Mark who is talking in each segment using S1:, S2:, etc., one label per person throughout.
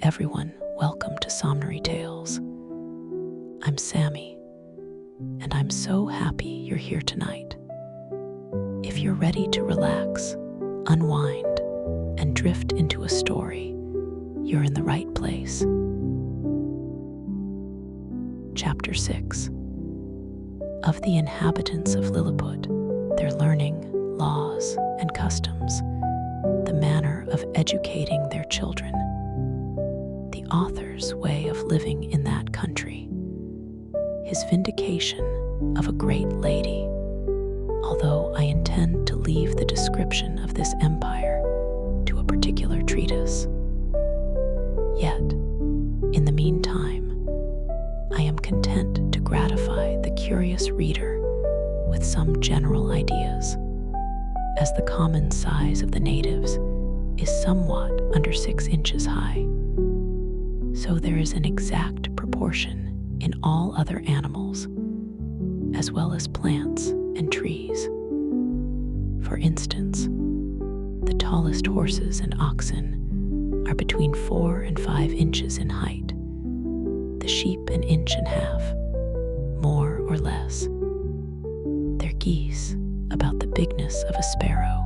S1: everyone, welcome to Somnary Tales. I'm Sammy, and I'm so happy you're here tonight. If you're ready to relax, unwind, and drift into a story, you're in the right place. Chapter 6. Of the inhabitants of Lilliput, their learning, laws, and customs, the manner of educating their children, the author's way of living in that country, his vindication of a great lady, although I intend to leave the description of this empire to a particular treatise. Yet, in the meantime, I am content to gratify the curious reader with some general ideas, as the common size of the natives is somewhat under 6 inches high. So there is an exact proportion in all other animals, as well as plants and trees. For instance, the tallest horses and oxen are between 4 and 5 inches in height, the sheep an inch and a half, more or less. Their geese about the bigness of a sparrow,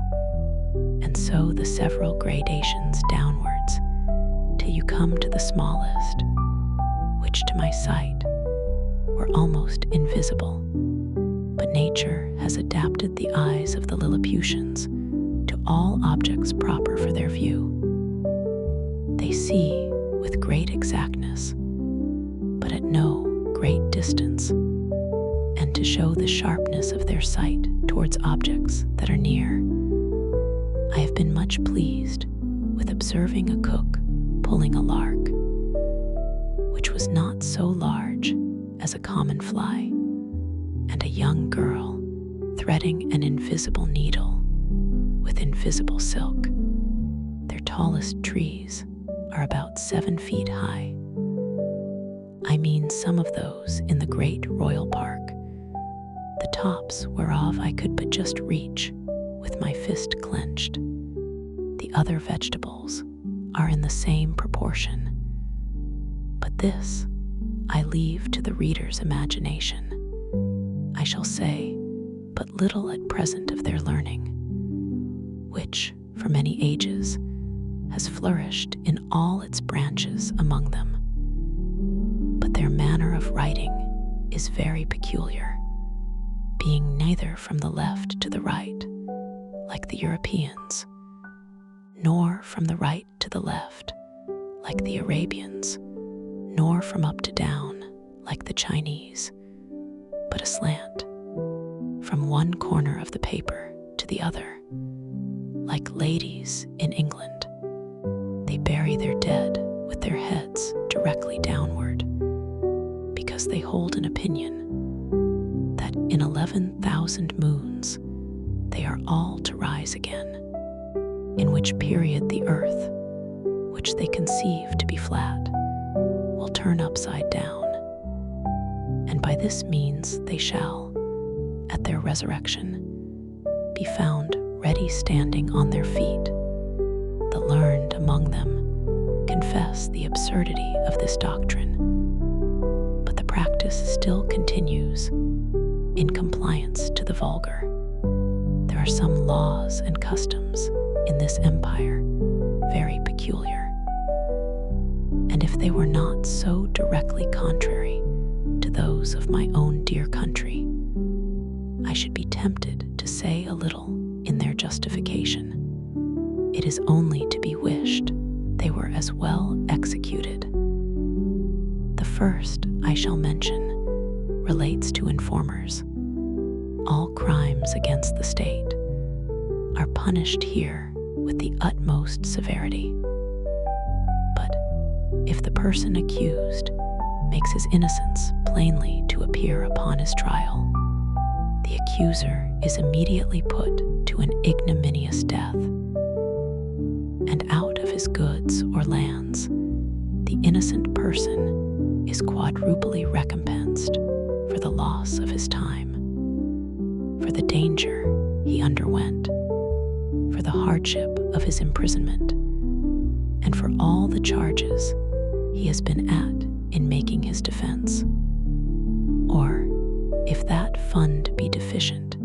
S1: and so the several gradations downwards till you come to the smallest, which to my sight were almost invisible. But nature has adapted the eyes of the Lilliputians to all objects proper for their view. They see with great exactness, but at no great distance, and to show the sharpness of their sight towards objects that are near. I have been much pleased with observing a cook pulling a lark, which was not so large as a common fly, and a young girl threading an invisible needle with invisible silk. Their tallest trees are about 7 feet high. I mean some of those in the great royal park, the tops whereof I could but just reach with my fist clenched. The other vegetables are in the same proportion, but this I leave to the reader's imagination. I shall say but little at present of their learning, which, for many ages, has flourished in all its branches among them. But their manner of writing is very peculiar, being neither from the left to the right, like the Europeans, nor from the right to the left, like the Arabians, nor from up to down, like the Chinese, but aslant, from one corner of the paper to the other, like ladies in England. They bury their dead with their heads directly downward, because they hold an opinion that in 11,000 moons they are all to rise again, in which period the earth, which they conceive to be flat, will turn upside down, and by this means they shall, at their resurrection, be found ready standing on their feet. The learned among them confess the absurdity of this doctrine, but the practice still continues in compliance to the vulgar. There are some laws and customs in this empire very peculiar, and if they were not so directly contrary to those of my own dear country, I should be tempted to say a little in their justification. It is only to be wished they were as well executed. The first I shall mention relates to informers. All crimes against the state are punished here with the utmost severity. But if the person accused makes his innocence plainly to appear upon his trial, the accuser is immediately put to an ignominious death, and out of his goods or lands, the innocent person is quadruply recompensed for the loss of his time, for the danger he underwent, for the hardship of his imprisonment, and for all the charges he has been at in making his defense. Or, if that fund be deficient,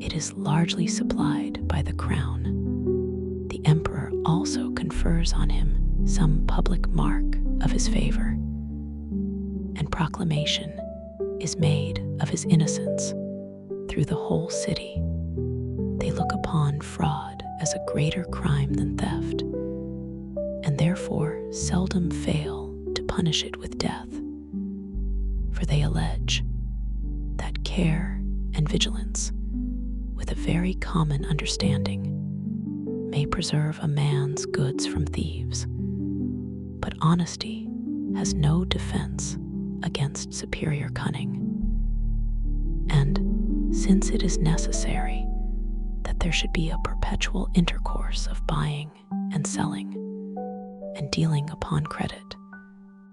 S1: it is largely supplied by the crown. The emperor also confers on him some public mark of his favor, and proclamation is made of his innocence through the whole city. They look upon fraud as a greater crime than theft, and therefore seldom fail to punish it with death. For they allege that care and vigilance, with a very common understanding, may preserve a man's goods from thieves, but honesty has no defense against superior cunning. And since it is necessary that there should be a perpetual intercourse of buying and selling and dealing upon credit,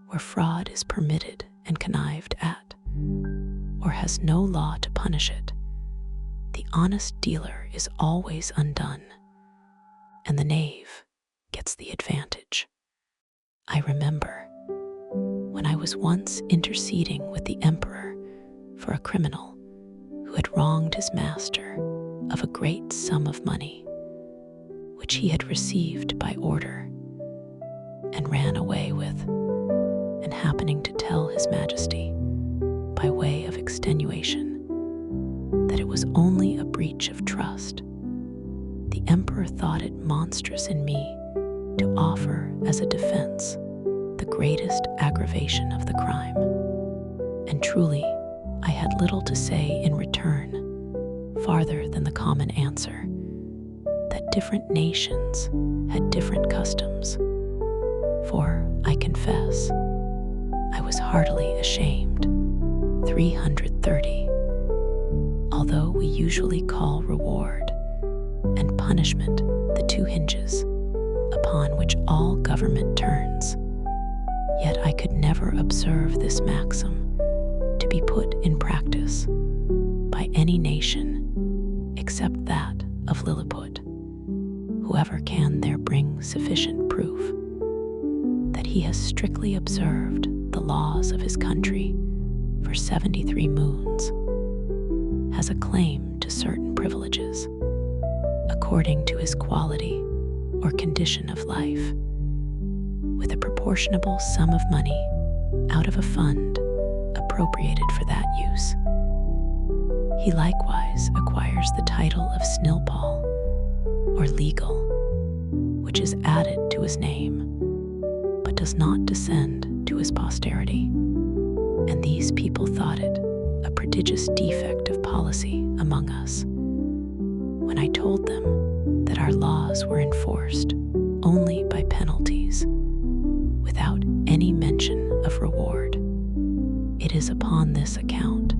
S1: where fraud is permitted and connived at, or has no law to punish it, the honest dealer is always undone, and the knave gets the advantage. I remember when I was once interceding with the emperor for a criminal who had wronged his master of a great sum of money, which he had received by order and ran away with, and happening to tell his majesty, by way of extenuation, that it was only a breach of trust, the emperor thought it monstrous in me to offer as a defense the greatest aggravation of the crime. And truly, I had little to say in return, farther than the common answer, that different nations had different customs. For, I confess, I was heartily ashamed. 330. Although we usually call reward and punishment the two hinges upon which all government turns, yet I could never observe this maxim to be put in practice by any nation except that of Lilliput. Whoever can there bring sufficient proof that he has strictly observed the laws of his country for 73 moons has a claim to certain privileges according to his quality or condition of life, with a proportionable sum of money out of a fund appropriated for that use. He likewise acquires the title of Snilpall, or legal, which is added to his name, but does not descend to his posterity. And these people thought it a prodigious defect of policy among us, when I told them that our laws were enforced only by penalties, without any mention of reward. It is upon this account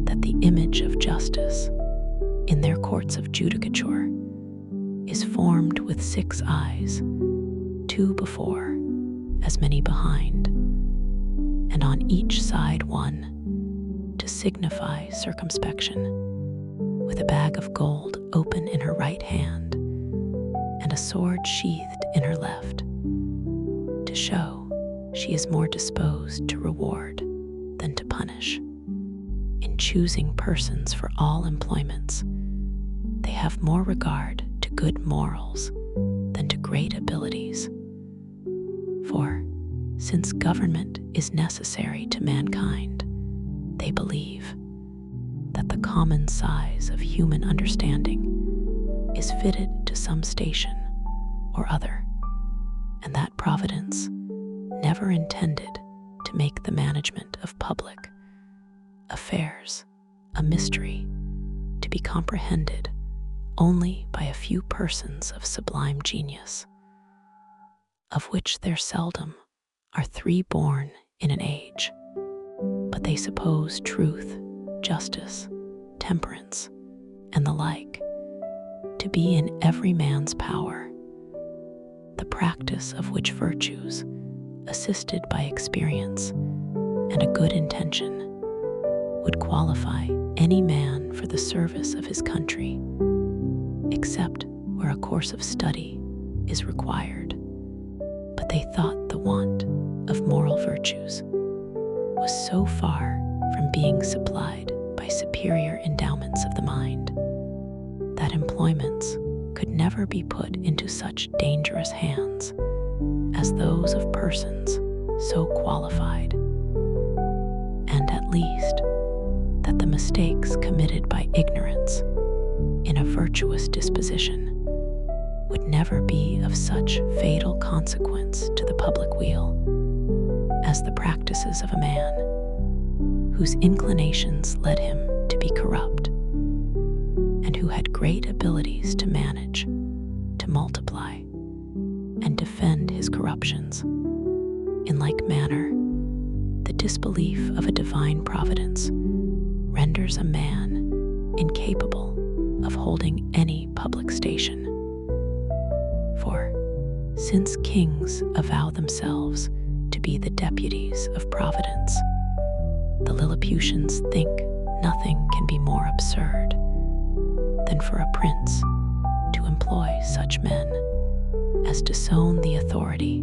S1: that the image of justice in their courts of judicature is formed with 6 eyes, 2 before, as many behind, and on each side 1, to signify circumspection, with a bag of gold open in her right hand, and a sword sheathed in her left, to show she is more disposed to reward than to punish. In choosing persons for all employments, they have more regard to good morals than to great abilities. For, since government is necessary to mankind, they believe that the common size of human understanding is fitted to some station or other, and that Providence never intended to make the management of public affairs a mystery to be comprehended only by a few persons of sublime genius, of which there seldom are 3 born in an age, but they suppose truth, justice, temperance, and the like to be in every man's power, the practice of which virtues, assisted by experience and a good intention, would qualify any man for the service of his country, except where a course of study is required. But they thought the want of moral virtues was so far from being supplied by superior endowments of the mind that employments could never be put into such dangerous hands as those of persons so qualified, and at least that the mistakes committed by ignorance in a virtuous disposition would never be of such fatal consequence to the public weal as the practices of a man whose inclinations led him to be corrupt, and who had great abilities to manage, to multiply, and defend his corruptions. In like manner, the disbelief of a divine providence renders a man incapable of holding any public station. For, since kings avow themselves to be the deputies of Providence, the Lilliputians think nothing can be more absurd than for a prince to employ such men as disown the authority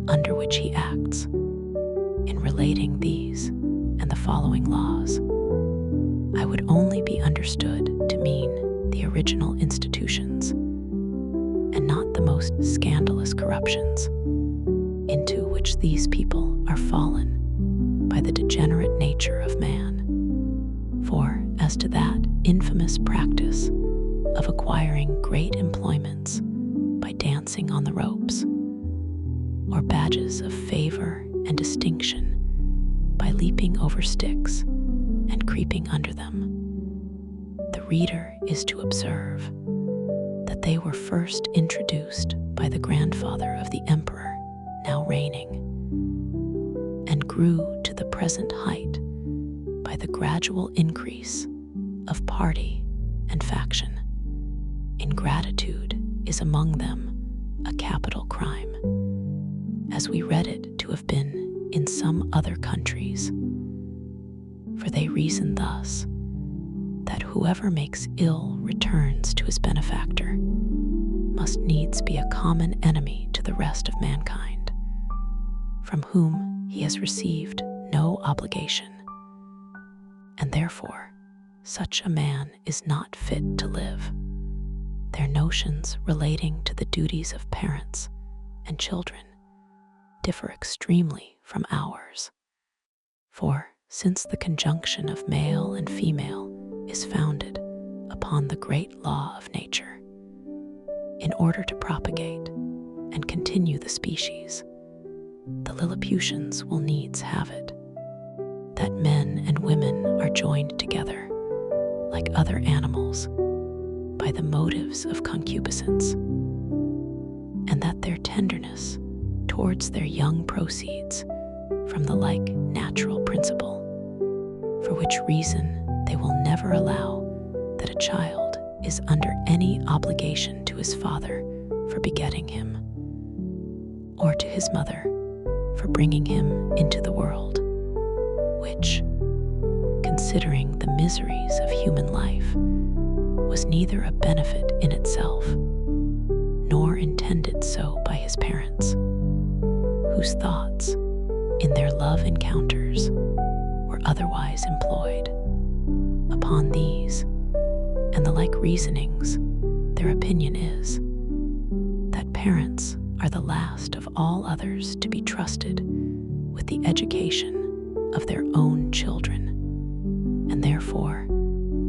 S1: under which he acts. In relating these and the following laws, I would only be understood to mean the original institutions, and not the most scandalous corruptions into which these people are fallen by the degenerate nature of man. For as to that infamous practice of acquiring great employments by dancing on the ropes, or badges of favor and distinction by leaping over sticks and creeping under them, the reader is to observe that they were first introduced by the grandfather of the emperor now reigning, and grew to the present height by the gradual increase of party and faction. Ingratitude is among them a capital crime, as we read it to have been in some other countries. For they reason thus, that whoever makes ill returns to his benefactor must needs be a common enemy to the rest of mankind, from whom he has received no obligation, and therefore such a man is not fit to live. Their notions relating to the duties of parents and children differ extremely from ours. For since the conjunction of male and female is founded upon the great law of nature, in order to propagate and continue the species, the Lilliputians will needs have it that men and women are joined together like other animals by the motives of concupiscence, and that their tenderness towards their young proceeds from the like natural principle, for which reason they will never allow that a child is under any obligation to his father for begetting him, or to his mother for bringing him into the world, which, considering the miseries of human life, was neither a benefit in itself, nor intended so by his parents, whose thoughts, in their love encounters, were otherwise employed. Upon these, and the like reasonings, their opinion is, that parents are the last of all others to be trusted with the education of their own children, and therefore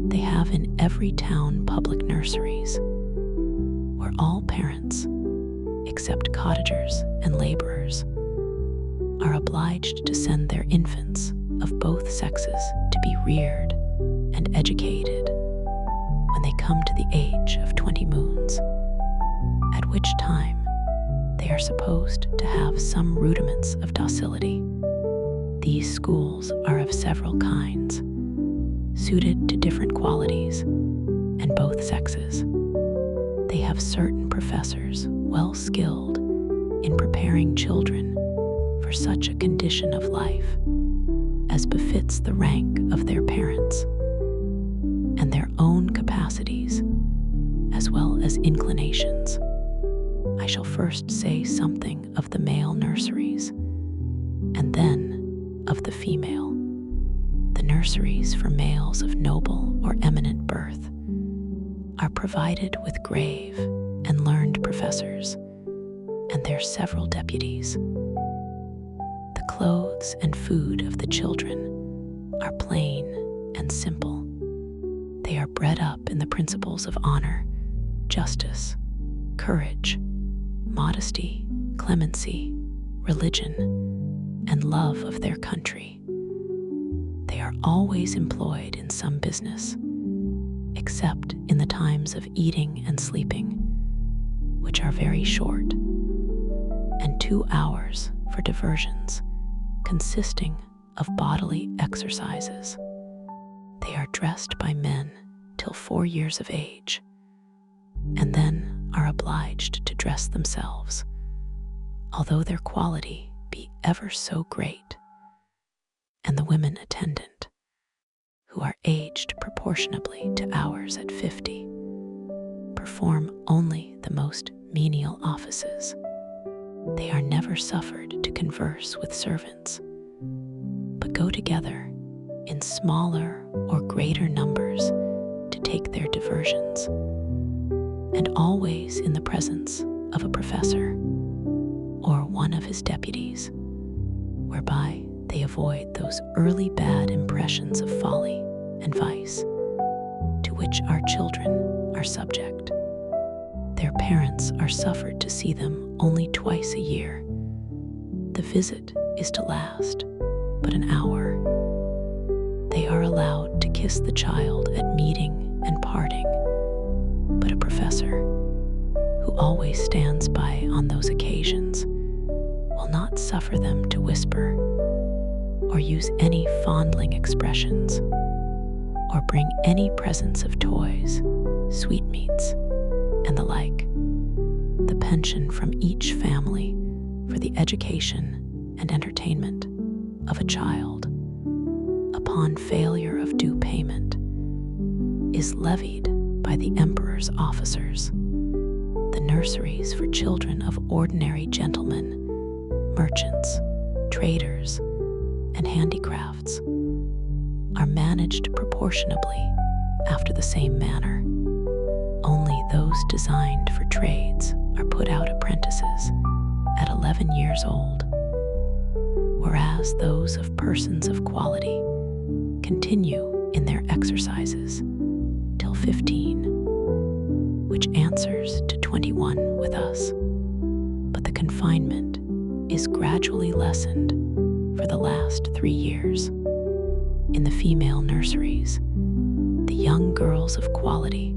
S1: they have in every town public nurseries, where all parents, except cottagers and laborers, are obliged to send their infants of both sexes to be reared and educated when they come to the age of 20 moons, at which time they are supposed to have some rudiments of docility. These schools are of several kinds, suited to different qualities and both sexes. They have certain professors well skilled in preparing children for such a condition of life as befits the rank of their parents, and their own capacities as well as inclinations. I shall first say something of the male nurseries, of the female, the nurseries for males of noble or eminent birth are provided with grave and learned professors and their several deputies. The clothes and food of the children are plain and simple. They are bred up in the principles of honor, justice, courage, modesty, clemency, religion, and love of their country. They are always employed in some business, except in the times of eating and sleeping, which are very short, and 2 hours for diversions, consisting of bodily exercises. They are dressed by men till 4 years of age, and then are obliged to dress themselves, although their quality be ever so great. And the women attendant, who are aged proportionably to ours at 50, perform only the most menial offices. They are never suffered to converse with servants, but go together in smaller or greater numbers to take their diversions, and always in the presence of a professor or one of his deputies, whereby they avoid those early bad impressions of folly and vice to which our children are subject. Their parents are suffered to see them only twice a year. The visit is to last but an hour. They are allowed to kiss the child at meeting and parting, but a professor, who always stands by on those occasions, will not suffer them to whisper or use any fondling expressions, or bring any presents of toys, sweetmeats, and the like. The pension from each family for the education and entertainment of a child, upon failure of due payment, is levied by the emperor's officers. The nurseries for children of ordinary gentlemen, merchants, traders, and handicrafts are managed proportionably after the same manner. Only those designed for trades are put out apprentices at 11 years old, whereas those of persons of quality continue in their exercises till 15, which answers to 21 with us. But the confinement is gradually lessened for the last 3 years. In the female nurseries, the young girls of quality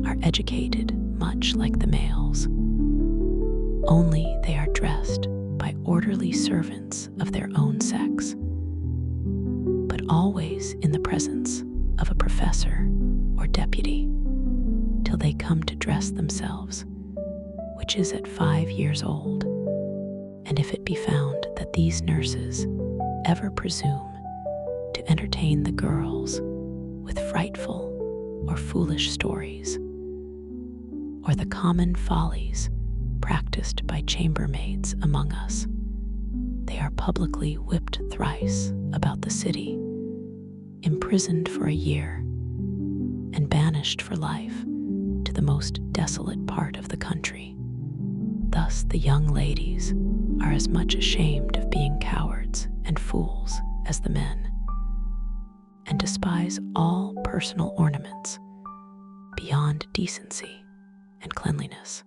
S1: are educated much like the males, only they are dressed by orderly servants of their own sex, but always in the presence of a professor or deputy, till they come to dress themselves, which is at 5 years old. And if it be found that these nurses ever presume to entertain the girls with frightful or foolish stories, or the common follies practiced by chambermaids among us, they are publicly whipped thrice about the city, imprisoned for a year, and banished for life to the most desolate part of the country. Thus the young ladies are as much ashamed of being cowards and fools as the men, and despise all personal ornaments beyond decency and cleanliness.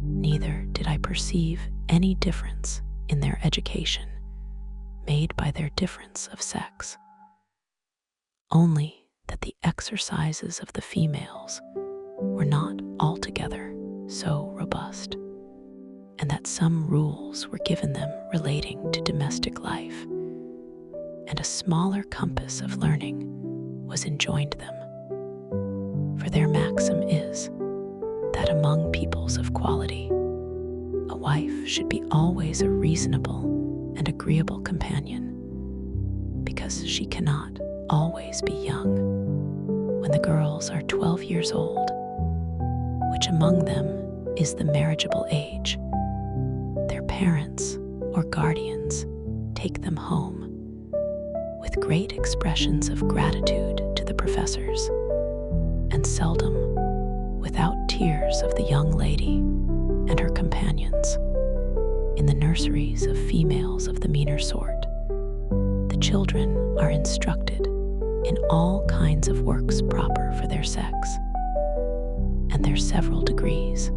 S1: Neither did I perceive any difference in their education made by their difference of sex, only that the exercises of the females were not altogether so robust, and that some rules were given them relating to domestic life, and a smaller compass of learning was enjoined them. For their maxim is, that among peoples of quality, a wife should be always a reasonable and agreeable companion, because she cannot always be young. When the girls are 12 years old, which among them is the marriageable age, their parents or guardians take them home with great expressions of gratitude to the professors, and seldom without tears of the young lady and her companions. In the nurseries of females of the meaner sort, the children are instructed in all kinds of works proper for their sex, and their several degrees.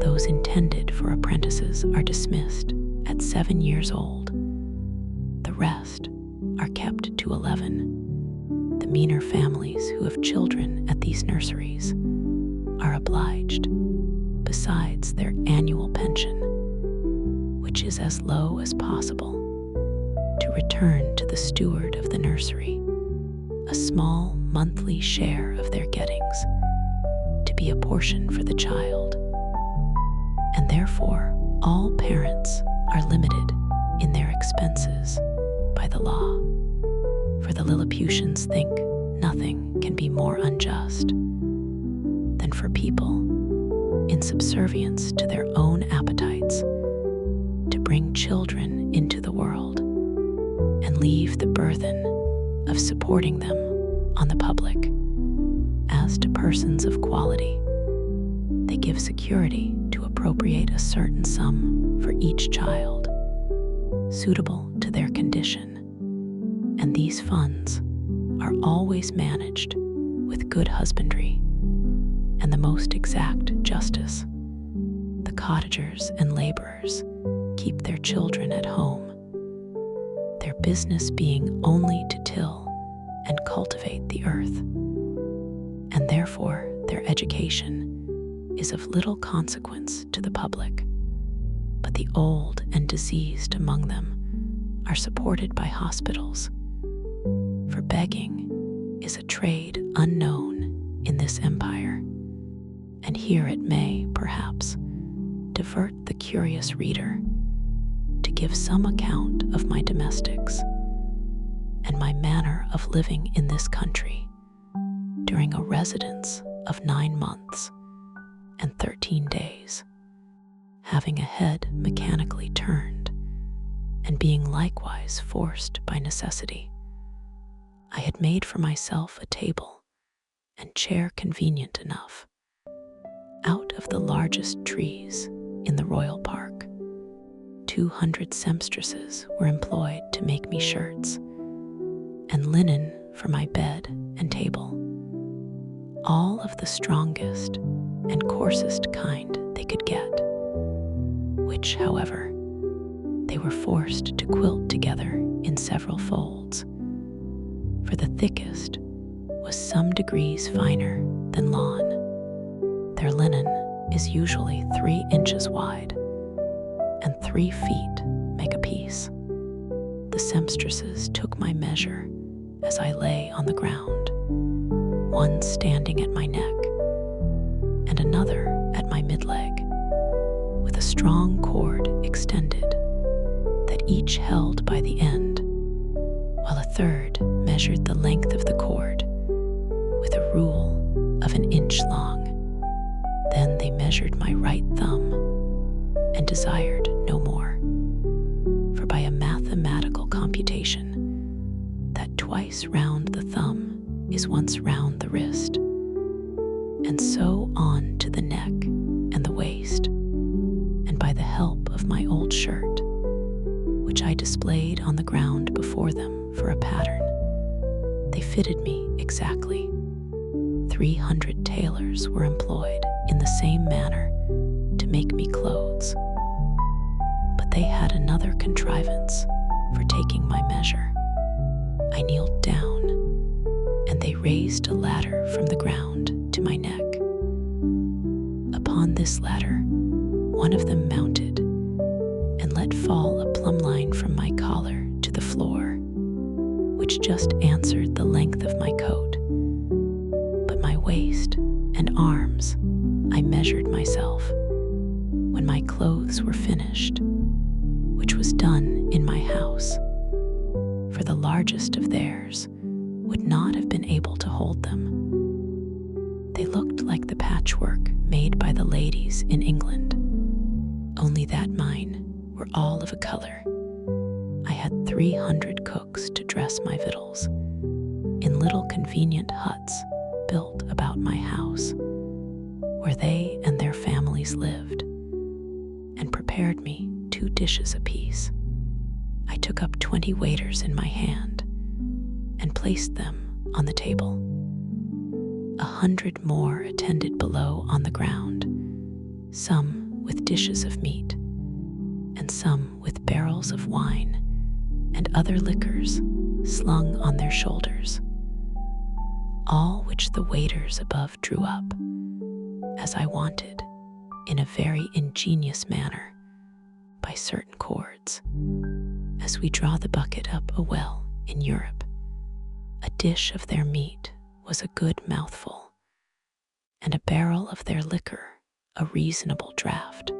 S1: Those intended for apprentices are dismissed at 7 years old. The rest are kept to 11. The meaner families who have children at these nurseries are obliged, besides their annual pension, which is as low as possible, to return to the steward of the nursery a small monthly share of their gettings, to be a portion for the child. And therefore all parents are limited in their expenses by the law. For the Lilliputians think nothing can be more unjust than for people, in subservience to their own appetites, to bring children into the world and leave the burthen of supporting them on the public. As to persons of quality, they give security to appropriate a certain sum for each child, suitable to their condition, and these funds are always managed with good husbandry and the most exact justice. The cottagers and laborers keep their children at home, their business being only to till and cultivate the earth, and therefore their education is of little consequence to the public. But the old and diseased among them are supported by hospitals, for begging is a trade unknown in this empire, and here it may, perhaps, divert the curious reader to give some account of my domestics and my manner of living in this country during a residence of 9 months and 13 days, having a head mechanically turned and being likewise forced by necessity. I had made for myself a table and chair convenient enough out of the largest trees in the royal park. 200 seamstresses were employed to make me shirts, and linen for my bed and table, all of the strongest and coarsest kind they could get, which, however, they were forced to quilt together in several folds, for the thickest was some degrees finer than lawn. Their linen is usually 3 inches wide, and 3 feet make a piece. The seamstresses took my measure as I lay on the ground, one standing at my neck and another at my mid-leg, with a strong cord extended that each held by the end, while a third measured the length of the cord with a rule of 1 inch long. Then they measured my right thumb and desired no more, for by a mathematical computation, that twice round the thumb is once round the wrist, and so on to the neck and the waist, and by the help of my old shirt, which I displayed on the ground before them for a pattern, they fitted me exactly. 300 tailors were employed in the same manner to make me clothes, but they had another contrivance for taking my measure. I kneeled down, and they raised a ladder from the ground to my neck. Upon this ladder, one of them mounted and let fall a plumb line from my collar to the floor, which just answered the length of my coat. But my waist and arms I measured myself when my clothes were finished, which was done in my house, for the largest of theirs would not have been able to hold them. They looked like the patchwork made by the ladies in England, only that mine were all of a color. I had 300 cooks to dress my victuals, in little convenient huts built about my house, where they and their families lived, and prepared me 2 dishes apiece. I took up 20 waiters in my hand and placed them on the table. 100 more attended below on the ground, some with dishes of meat, and some with barrels of wine and other liquors slung on their shoulders, all which the waiters above drew up, as I wanted, in a very ingenious manner, by certain cords, as we draw the bucket up a well in Europe. A dish of their meat was a good mouthful, and a barrel of their liquor a reasonable draught.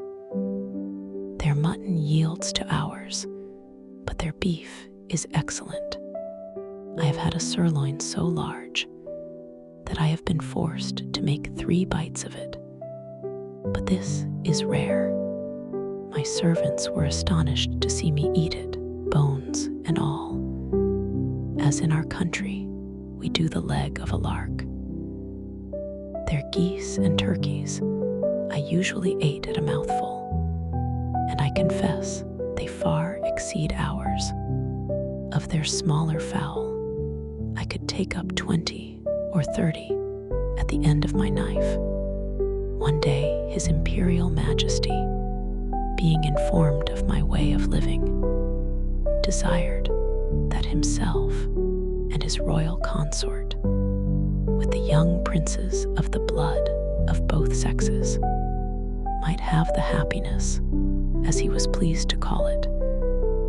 S1: Their mutton yields to ours, but their beef is excellent. I have had a sirloin so large that I have been forced to make 3 bites of it, but this is rare. My servants were astonished to see me eat it, bones and all, as in our country we do the leg of a lark. Their geese and turkeys I usually ate at a mouthful, and I confess they far exceed ours. Of their smaller fowl, I could take up 20 or 30 at the end of my knife. One day, His Imperial Majesty, being informed of my way of living, desired that himself and his royal consort, with the young princes of the blood of both sexes, might have the happiness, as he was pleased to call it,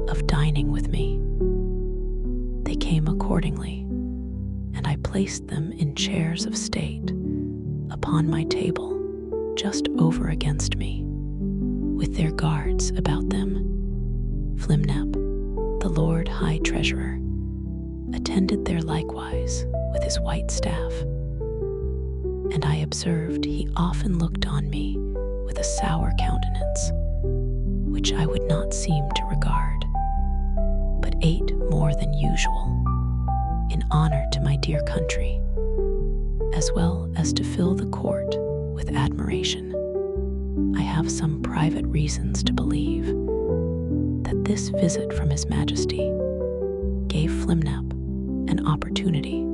S1: of dining with me. They came accordingly, and I placed them in chairs of state upon my table just over against me, with their guards about them. Flimnap, the Lord High Treasurer, attended there likewise with his white staff, and I observed he often looked on me with a sour countenance, which I would not seem to regard, but ate more than usual, in honor to my dear country, as well as to fill the court with admiration. I have some private reasons to believe that this visit from His Majesty gave Flimnap an opportunity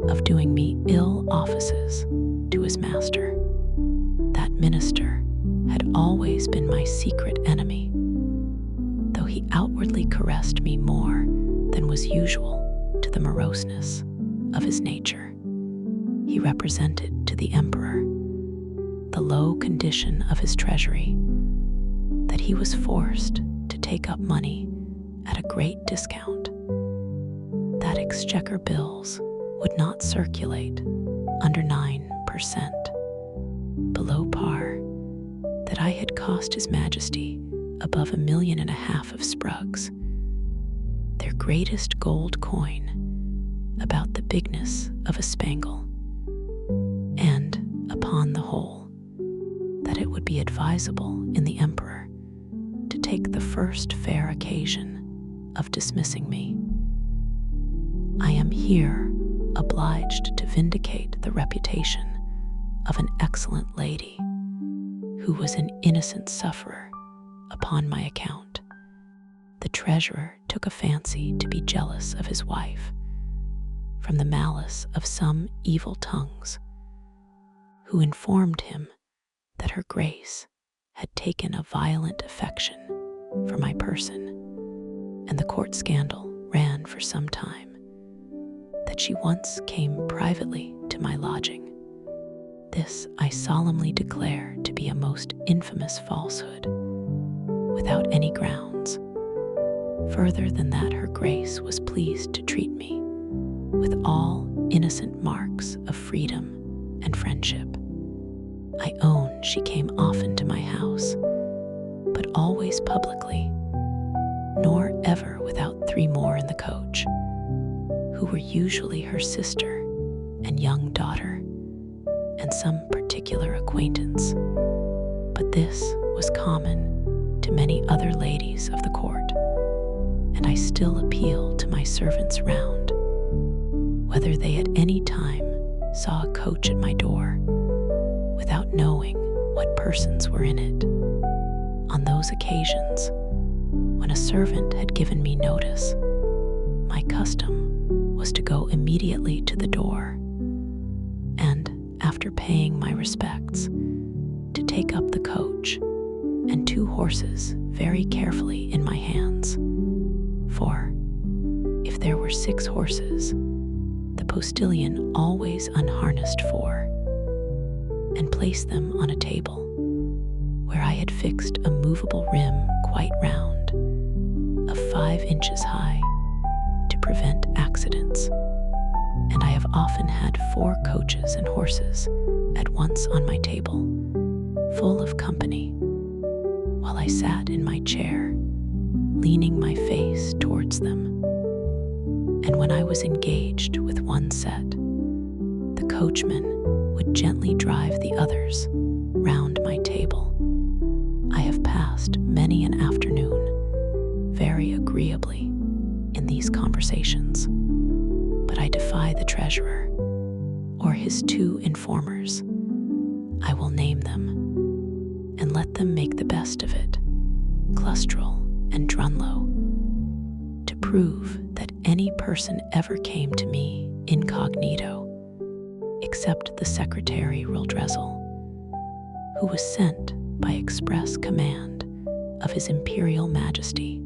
S1: of doing me ill offices to his master. That minister had always been my secret enemy, though he outwardly caressed me more than was usual to the moroseness of his nature. He represented to the emperor the low condition of his treasury, that he was forced to take up money at a great discount, that exchequer bills would not circulate under 9% below par, that I had cost His Majesty above 1.5 million of sprugs, their greatest gold coin about the bigness of a spangle, and, upon the whole, that it would be advisable in the emperor to take the first fair occasion of dismissing me. I am here obliged to vindicate the reputation of an excellent lady who was an innocent sufferer upon my account. The treasurer took a fancy to be jealous of his wife from the malice of some evil tongues, who informed him that her grace had taken a violent affection for my person, and the court scandal ran for some time, that she once came privately to my lodging. This I solemnly declare to be a most infamous falsehood, without any grounds, further than that her grace was pleased to treat me with all innocent marks of freedom and friendship. I own she came often to my house, but always publicly, nor ever without 3 more in the coach, who were usually her sister and young daughter, and some particular acquaintance. But this was common to many other ladies of the court, and I still appeal to my servants round, whether they at any time saw a coach at my door without knowing what persons were in it. On those occasions, when a servant had given me notice, my custom was to go immediately to the door, and, after paying my respects, to take up the coach and 2 horses very carefully in my hands. For, if there were 6 horses, the postilion always unharnessed 4, and placed them on a table, where I had fixed a movable rim quite round, of 5 inches high, to prevent accidents. And I have often had 4 coaches and horses at once on my table, full of company, while I sat in my chair, leaning my face towards them. And when I was engaged with one set, the coachman would gently drive the others round my table. I have passed many an afternoon very agreeably in these conversations, but I defy the treasurer or his 2 informers. I will name them, and let them make the best of it, Clustrel and Drunlow, to prove that any person ever came to me incognito, except the secretary Rildrezel, who was sent by express command of His Imperial Majesty.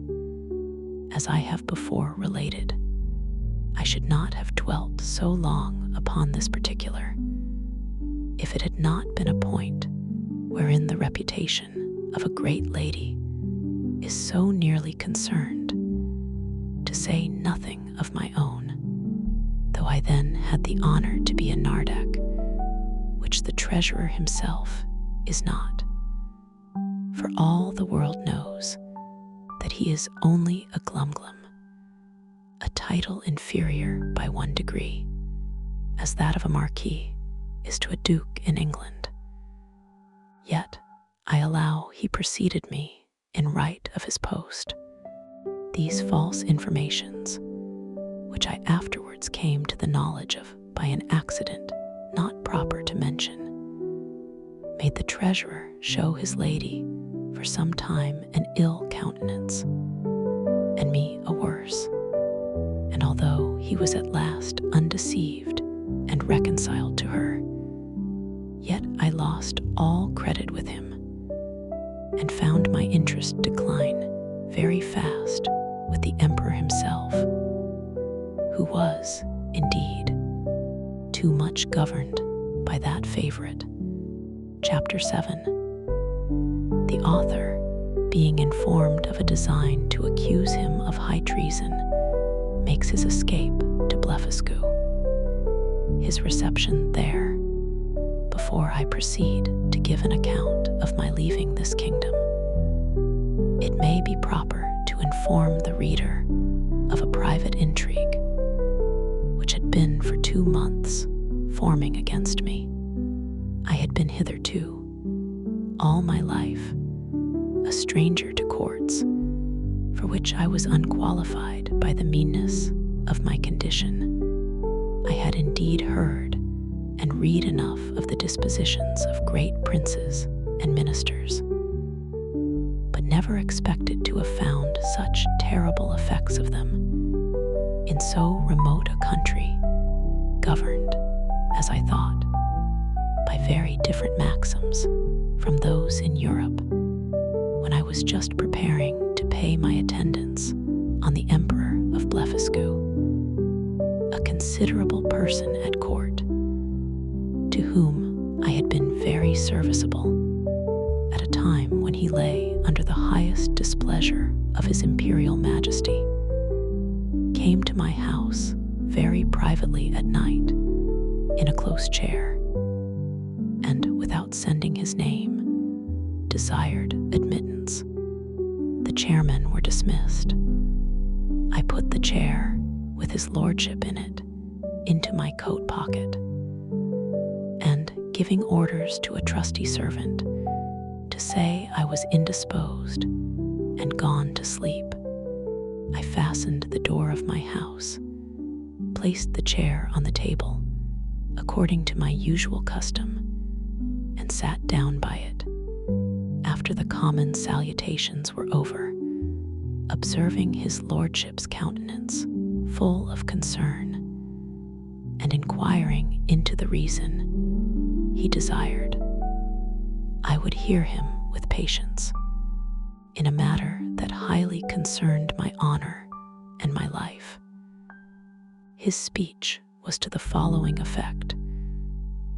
S1: As I have before related, I should not have dwelt so long upon this particular, if it had not been a point wherein the reputation of a great lady is so nearly concerned, to say nothing of my own, though I then had the honor to be a Nardak, which the treasurer himself is not. For all the world knows that he is only a Glumglum, a title inferior by 1 degree, as that of a marquis is to a duke in England. Yet I allow he preceded me in right of his post. These false informations, which I afterwards came to the knowledge of by an accident not proper to mention, made the treasurer show his lady for some time an ill countenance, and me a worse. And although he was at last undeceived and reconciled to her, yet I lost all credit with him, and found my interest decline very fast with the emperor himself, who was, indeed, too much governed by that favorite. Chapter 7. The author, being informed of a design to accuse him of high treason, makes his escape to Blefuscu. His reception there, before I proceed to give an account of my leaving this kingdom. It may be proper to inform the reader of a private intrigue, which had been for 2 months forming against me. I had been hitherto, all my life, a stranger to courts, for which I was unqualified by the meanness of my condition. I had indeed heard and read enough of the dispositions of great princes and ministers, but never expected to have found such terrible effects of them in so remote a country, governed, as I thought, by very different maxims from those in Europe, when I was just preparing to pay my attendance on the Emperor of Blefuscu, a considerable person at court, to whom I had been very serviceable at a time when he lay under the highest displeasure of His Imperial Majesty, came to my house very privately at night in a close chair, and without sending his name, desired admittance. The chairmen were dismissed. I put the chair, with his lordship in it, into my coat pocket, and, giving orders to a trusty servant to say I was indisposed and gone to sleep, I fastened the door of my house, placed the chair on the table, according to my usual custom, and sat down by it. After the common salutations were over, observing his lordship's countenance full of concern, and inquiring into the reason, he desired I would hear him with patience in a matter that highly concerned my honor and my life. His speech was to the following effect,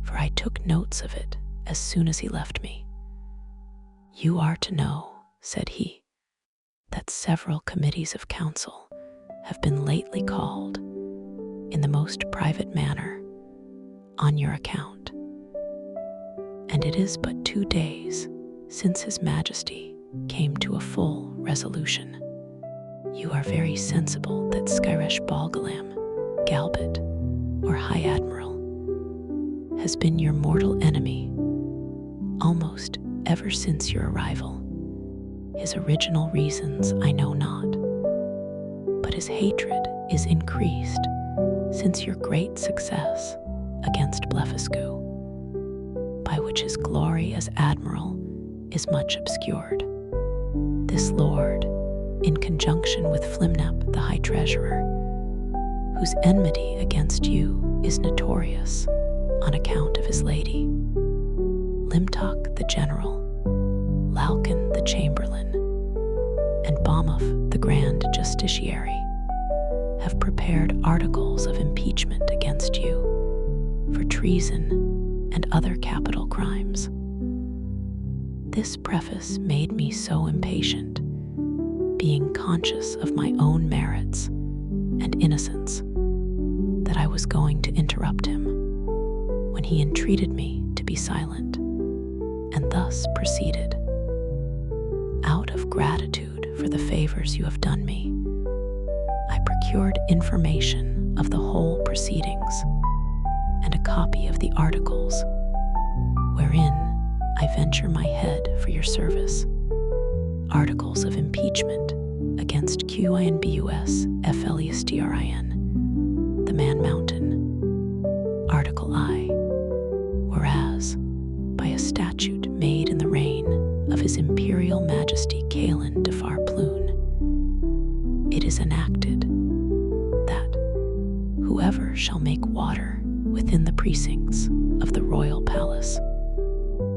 S1: for I took notes of it as soon as he left me. "You are to know," said he, "that several committees of council have been lately called, in the most private manner, on your account. And it is but 2 days since His Majesty came to a full resolution. You are very sensible that Skyresh Balgalam, Galbit, or High Admiral, has been your mortal enemy almost ever since your arrival. His original reasons I know not, but his hatred is increased since your great success against Blefuscu, by which his glory as admiral is much obscured. This lord, in conjunction with Flimnap the High Treasurer, whose enmity against you is notorious on account of his lady, Limtok the General, Lalkin the Chamberlain, and Bomoff the Grand Justiciary, have prepared articles of impeachment against you for treason and other capital crimes. This preface made me so impatient, being conscious of my own merits and innocence, that I was going to interrupt him, when he entreated me to be silent, and thus proceeded. Out of gratitude for the favors you have done me, I procured information of the whole proceedings and a copy of the articles, wherein I venture my head for your service. Articles of impeachment against QINBUS FLESTRIN, the Man Mountain. Article I, whereas, by a statute made in the reign of His Imperial Majesty Kalin Defar Ploon, it is enacted that whoever shall make water within the precincts of the royal palace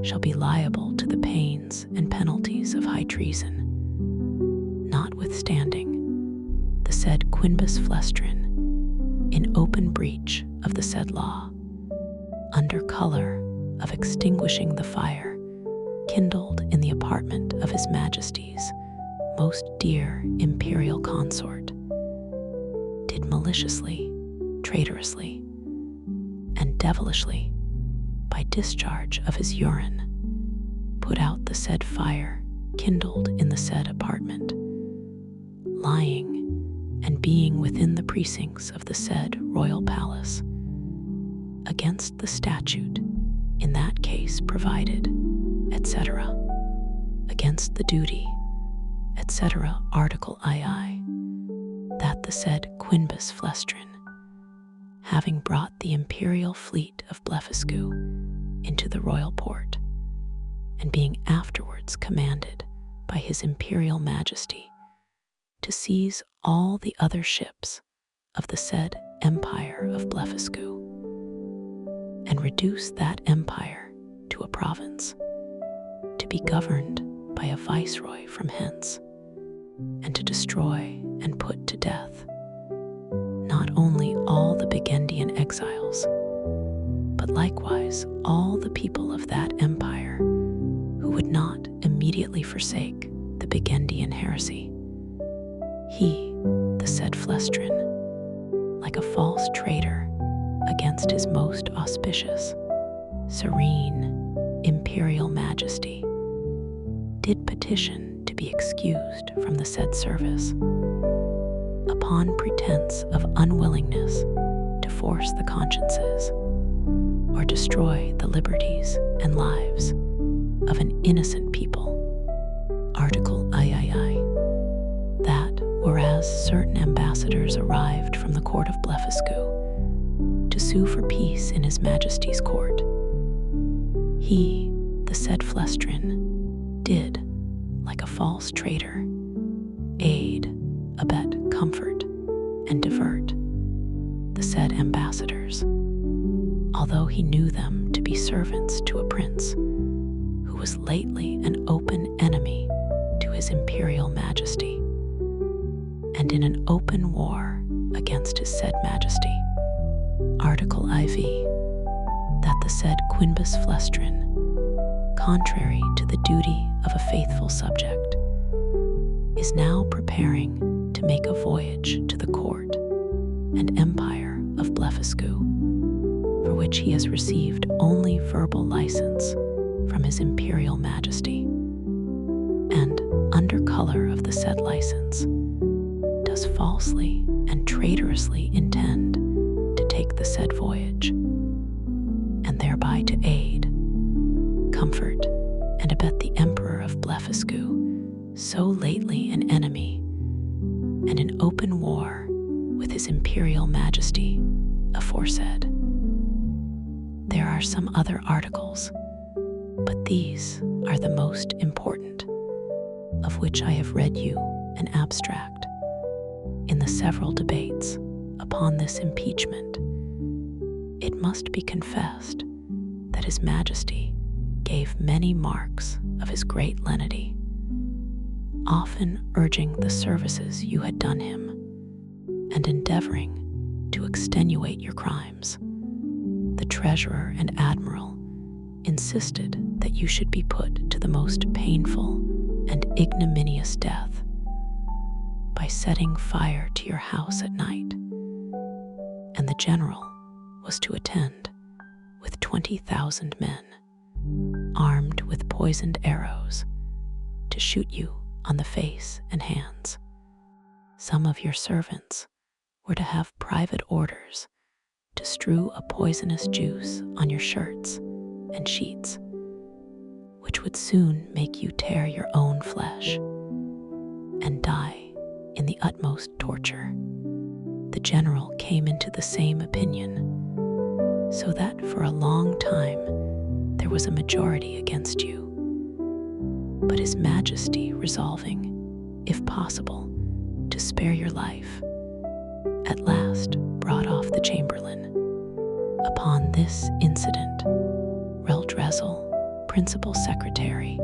S1: shall be liable to the pains and penalties of high treason, notwithstanding the said Quinbus Flestrin, in open breach of the said law, under color of extinguishing the fire kindled in the apartment of His Majesty's most dear imperial consort, did maliciously, traitorously, and devilishly, by discharge of his urine, put out the said fire kindled in the said apartment, lying and being within the precincts of the said royal palace, against the statute in that case provided, etc., against the duty, etc., Article II, that the said Quinbus Flestrin, having brought the imperial fleet of Blefuscu into the royal port, and being afterwards commanded by His Imperial Majesty to seize all the other ships of the said Empire of Blefuscu, and reduce that empire to a province, to be governed by a viceroy from hence, and to destroy and put to death not only all the Burgundian exiles, but likewise all the people of that empire who would not immediately forsake the Burgundian heresy. He, the said Flestrin, like a false traitor against his most auspicious, serene, imperial majesty, did petition to be excused from the said service, upon pretense of unwillingness to force the consciences or destroy the liberties and lives of an innocent people. Article III, that whereas as certain ambassadors arrived from the court of Blefuscu to sue for peace in His Majesty's court. He, the said Flestrin, did, like a false traitor, aid, abet, comfort, and divert the said ambassadors, although he knew them to be servants to a prince who was lately an open enemy to His Imperial Majesty, and in an open war against His said Majesty. Article IV, that the said Quinbus Flestrin, contrary to the duty of a faithful subject, is now preparing to make a voyage to the court and empire of Blefuscu, for which he has received only verbal license from His Imperial Majesty, and, under color of the said license, does falsely and traitorously intend to take the said voyage, and thereby to aid, comfort, and abet the Emperor of Blefuscu, so lately an enemy, and in open war with His Imperial Majesty aforesaid. There are some other articles, but these are the most important, of which I have read you an abstract. In the several debates upon this impeachment, it must be confessed that His Majesty gave many marks of his great lenity, often urging the services you had done him, and endeavoring to extenuate your crimes. The treasurer and admiral insisted that you should be put to the most painful and ignominious death by setting fire to your house at night, and the general was to attend with 20,000 men, armed with poisoned arrows, to shoot you on the face and hands. Some of your servants were to have private orders to strew a poisonous juice on your shirts and sheets, which would soon make you tear your own flesh and die in the utmost torture. The general came into the same opinion, so that for a long time there was a majority against you. But His Majesty, resolving, if possible, to spare your life, at last brought off the chamberlain. Upon this incident, Reldresel, principal secretary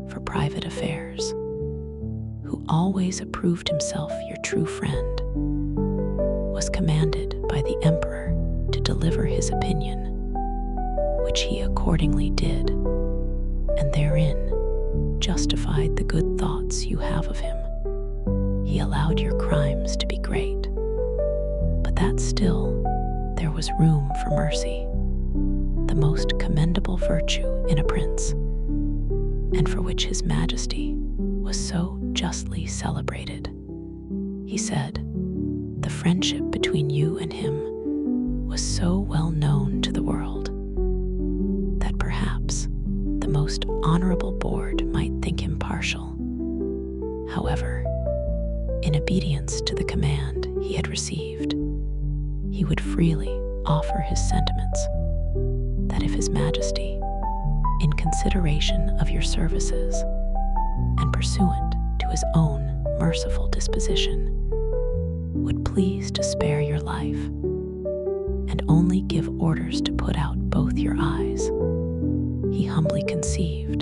S1: for private affairs, who always approved himself your true friend, was commanded by the emperor to deliver his opinion, which he accordingly did, and therein justified the good thoughts you have of him. He allowed your crimes to be great, but that still there was room for mercy, the most commendable virtue in a prince, and for which His Majesty was so justly celebrated. He said, the friendship between you and him was so well known to the world that perhaps the most honorable board might think him partial. However, in obedience to the command he had received, he would freely offer his sentiments that if His Majesty, in consideration of your services and pursuant to His own merciful disposition, would please to spare your life and only give orders to put out both your eyes, he humbly conceived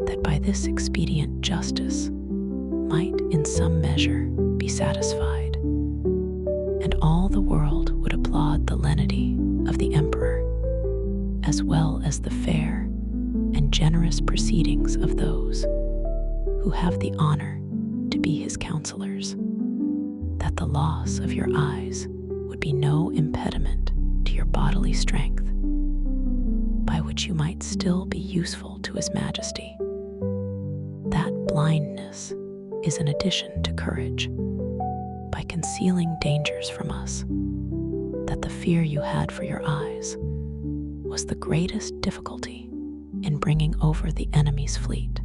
S1: that by this expedient justice might in some measure be satisfied, and all the world would applaud the lenity of the emperor, as well as the fair and generous proceedings of those who have the honor to be his counselors, that the loss of your eyes would be no impediment to your bodily strength, by which you might still be useful to His Majesty. That blindness is an addition to courage, by concealing dangers from us, that the fear you had for your eyes was the greatest difficulty in bringing over the enemy's fleet,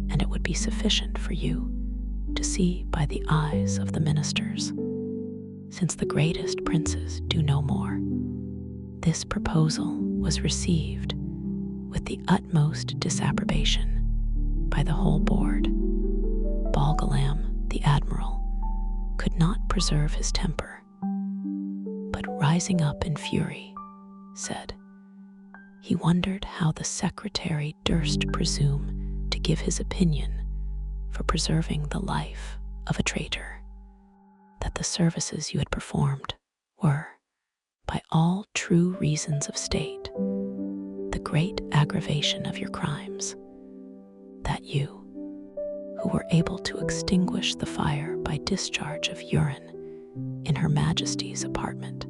S1: and it would be sufficient for you to see by the eyes of the ministers, since the greatest princes do no more. This proposal was received with the utmost disapprobation by the whole board. Bolgolam, the admiral, could not preserve his temper, but rising up in fury, said, he wondered how the secretary durst presume to give his opinion for preserving the life of a traitor, that the services you had performed were, by all true reasons of state, the great aggravation of your crimes, that you, who were able to extinguish the fire by discharge of urine in Her Majesty's apartment,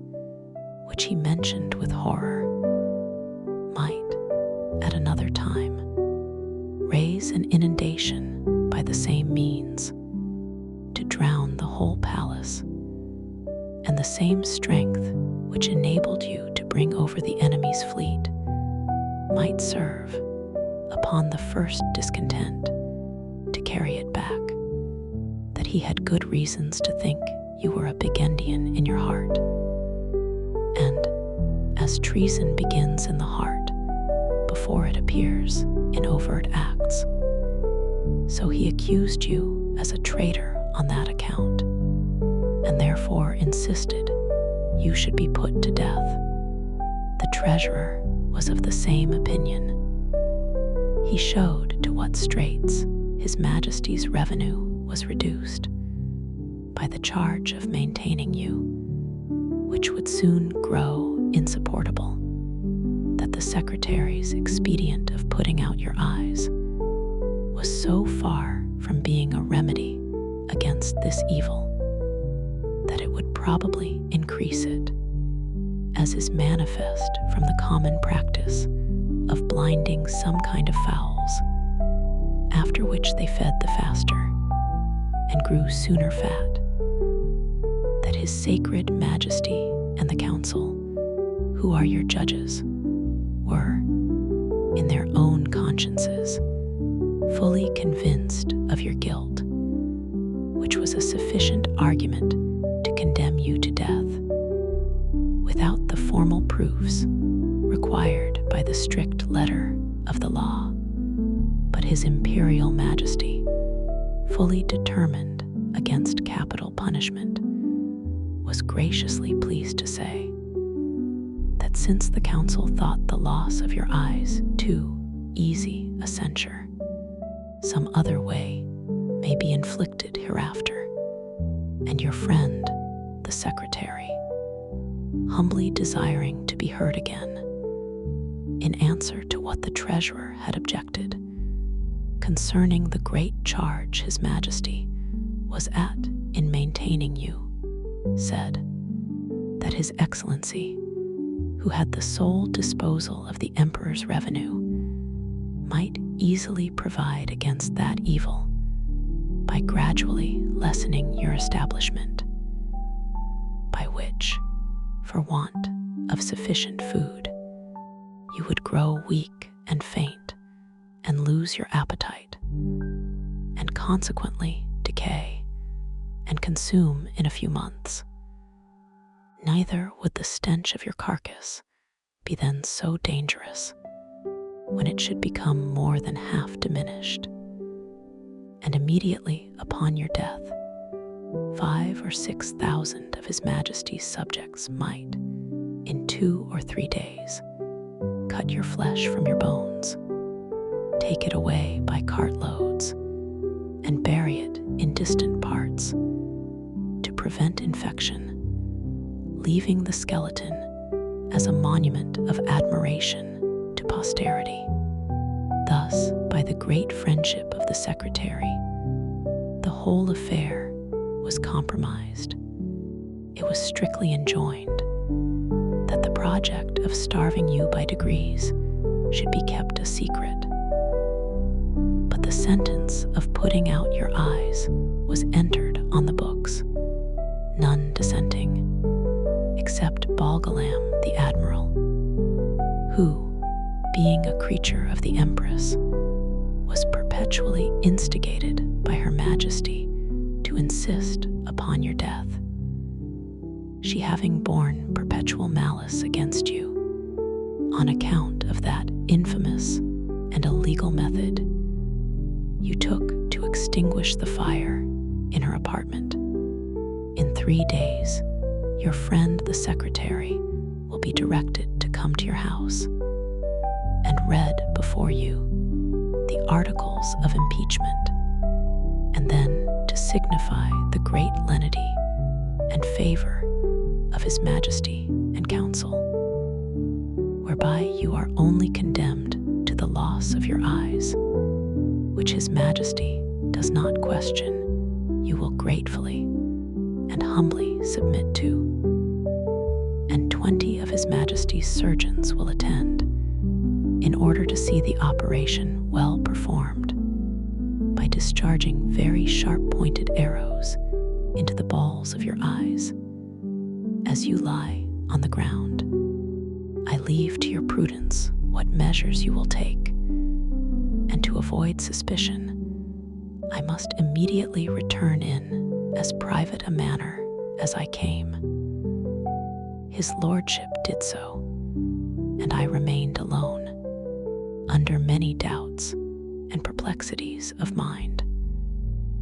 S1: which he mentioned with horror, might, at another time, raise an inundation by the same means to drown the whole palace, and the same strength which enabled you to bring over the enemy's fleet might serve, upon the first discontent, to carry it back, that he had good reasons to think you were a Bigendian in your heart. And as treason begins in the heart before it appears in overt acts, so he accused you as a traitor on that account, and therefore insisted you should be put to death. The treasurer was of the same opinion. He showed to what straits His Majesty's revenue was reduced by the charge of maintaining you, which would soon grow insupportable, that the secretary's expedient of putting out your eyes was so far from being a remedy against this evil that it would probably increase it, as is manifest from the common practice of blinding some kind of fowls, after which they fed the faster and grew sooner fat, that His Sacred Majesty and the council, who are your judges, were, in their own consciences, fully convinced of your guilt, which was a sufficient argument to condemn you to death, without the formal proofs required by the strict letter of the law. But His Imperial Majesty, fully determined against capital punishment, was graciously pleased to say that since the council thought the loss of your eyes too easy a censure, some other way may be inflicted hereafter, and your friend, the secretary, humbly desiring to be heard again, in answer to what the treasurer had objected concerning the great charge His Majesty was at in maintaining you, said that His Excellency, who had the sole disposal of the Emperor's revenue, might easily provide against that evil by gradually lessening your establishment, by which, for want of sufficient food, you would grow weak and faint and lose your appetite, and consequently decay and consume in a few months. Neither would the stench of your carcass be then so dangerous when it should become more than half diminished, and immediately upon your death 5,000 or 6,000 of His Majesty's subjects might, in 2 or 3 days, cut your flesh from your bones, take it away by cartloads, and bury it in distant parts to prevent infection, leaving the skeleton as a monument of admiration to posterity. Thus, by the great friendship of the secretary, the whole affair was compromised. It was strictly enjoined that the project of starving you by degrees should be kept a secret, but the sentence of putting out your eyes was entered on the books, none dissenting, except Bolgolam the admiral, who, being a creature of the Empress, was perpetually instigated by Her Majesty to insist upon your death. She having borne perpetual malice against you, on account of that infamous and illegal method you took to extinguish the fire in her apartment. In 3 days, your friend the secretary will be directed to come to your house and read before you the articles of impeachment, and then to signify the great lenity and favor of His Majesty and Council, whereby you are only condemned to the loss of your eyes, which His Majesty does not question, you will gratefully and humbly submit to. And 20 of His Majesty's surgeons will attend, in order to see the operation well performed, by discharging very sharp-pointed arrows into the balls of your eyes. As you lie on the ground, I leave to your prudence what measures you will take, and to avoid suspicion, I must immediately return in as private a manner as I came. His lordship did so, and I remained alone, under many doubts and perplexities of mind.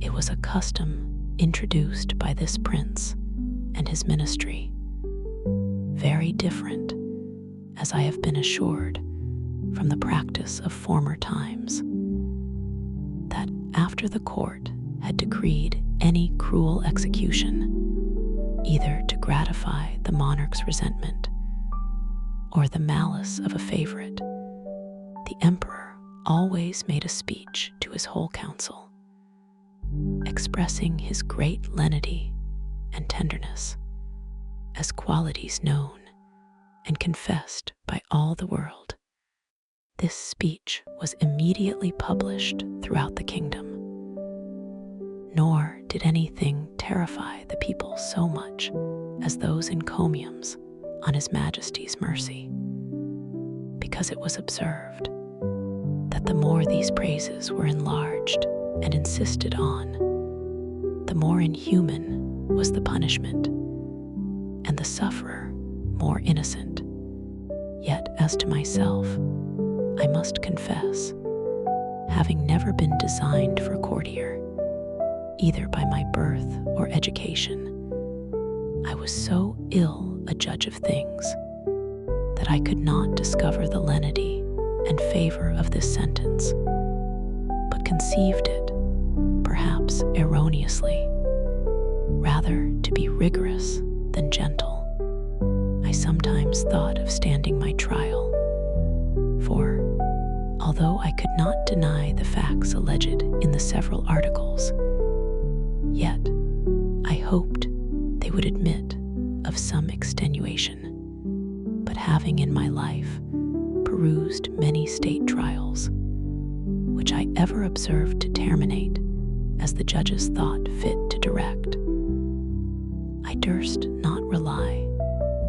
S1: It was a custom introduced by this prince and his ministry, very different, as I have been assured, from the practice of former times, that after the court had decreed any cruel execution, either to gratify the monarch's resentment or the malice of a favorite, the emperor always made a speech to his whole council, expressing his great lenity and tenderness as qualities known and confessed by all the world. This speech was immediately published throughout the kingdom, nor did anything terrify the people so much as those encomiums on His Majesty's mercy, because it was observed that the more these praises were enlarged and insisted on, the more inhuman was the punishment, and the sufferer more innocent. Yet as to myself, I must confess, having never been designed for courtier, either by my birth or education, I was so ill a judge of things that I could not discover the lenity and favor of this sentence, but conceived it, perhaps erroneously, rather to be rigorous than gentle. I sometimes thought of standing my trial, for, although I could not deny the facts alleged in the several articles, yet I hoped they would admit of some extenuation. But having in my life perused many state trials, which I ever observed to terminate as the judges thought fit to direct, I durst not rely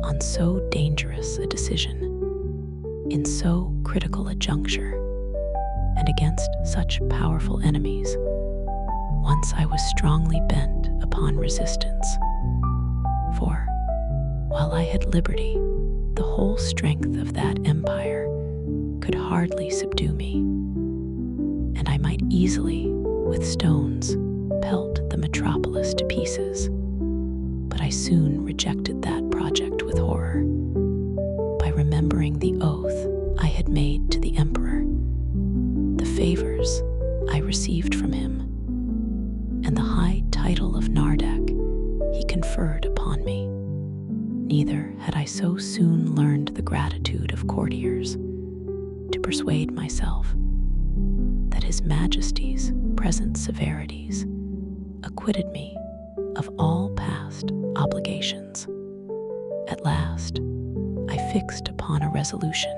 S1: on so dangerous a decision in so critical a juncture, and against such powerful enemies. Once I was strongly bent upon resistance, for, while I had liberty, the whole strength of that empire could hardly subdue me, and I might easily, with stones, pelt the metropolis to pieces. But I soon rejected that project with horror, by remembering the oath I had made to the emperor, the favors I received from him, and the high title of Nardek he conferred upon me. Neither had I so soon learned the gratitude of courtiers to persuade myself that His Majesty's present severities acquitted me of all past obligations. At last, I fixed upon a resolution,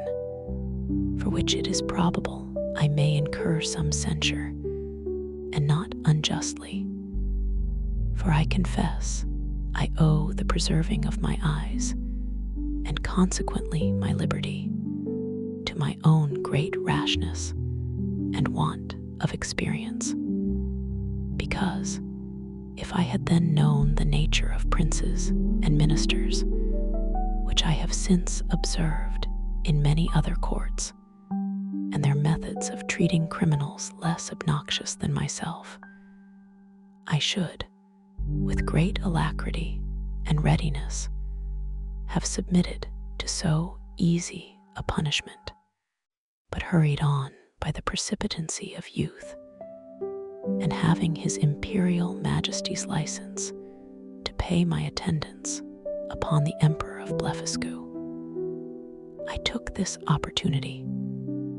S1: for which it is probable I may incur some censure, and not unjustly, for I confess I owe the preserving of my eyes, and consequently my liberty, to my own great rashness and want of experience, because, If I had then known the nature of princes and ministers, which I have since observed in many other courts, and their methods of treating criminals less obnoxious than myself, I should, with great alacrity and readiness, have submitted to so easy a punishment, but hurried on by the precipitancy of youth, and having His Imperial Majesty's license to pay my attendance upon the Emperor of Blefuscu, I took this opportunity,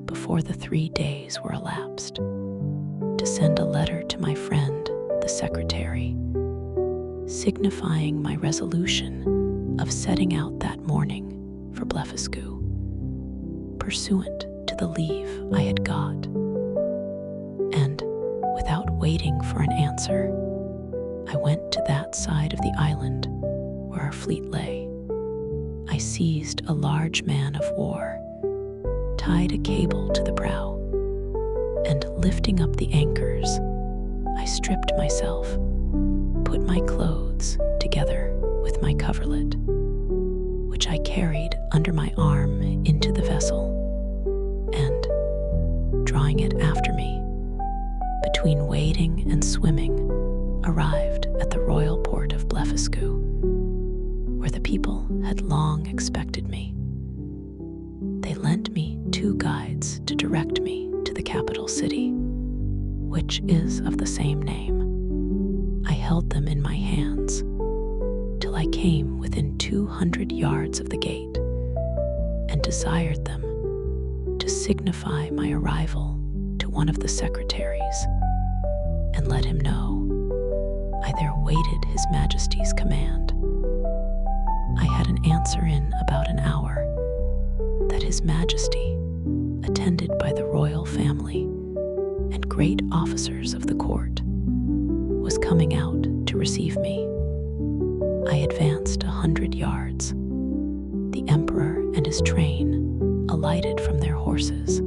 S1: before the 3 days were elapsed, to send a letter to my friend, the secretary, signifying my resolution of setting out that morning for Blefuscu, pursuant to the leave I had got. And, without waiting for an answer, I went to that side of the island where our fleet lay. I seized a large man of war, tied a cable to the prow, and lifting up the anchors, I stripped myself, put my clothes together with my coverlet, which I carried under my arm into the vessel, and, drawing it after me, between wading and swimming, arrived at the royal port of Blefuscu, where the people had long expected me. They lent me 2 guides to direct me to the capital city, which is of the same name. I held them in my hands till I came within 200 yards of the gate, and desired them to signify my arrival to one of the secretaries, and let him know I there waited His Majesty's command. I had an answer in about an hour that His Majesty, attended by the royal family and great officers of the court, was coming out to receive me. I advanced 100 yards. The Emperor and his train alighted from their horses,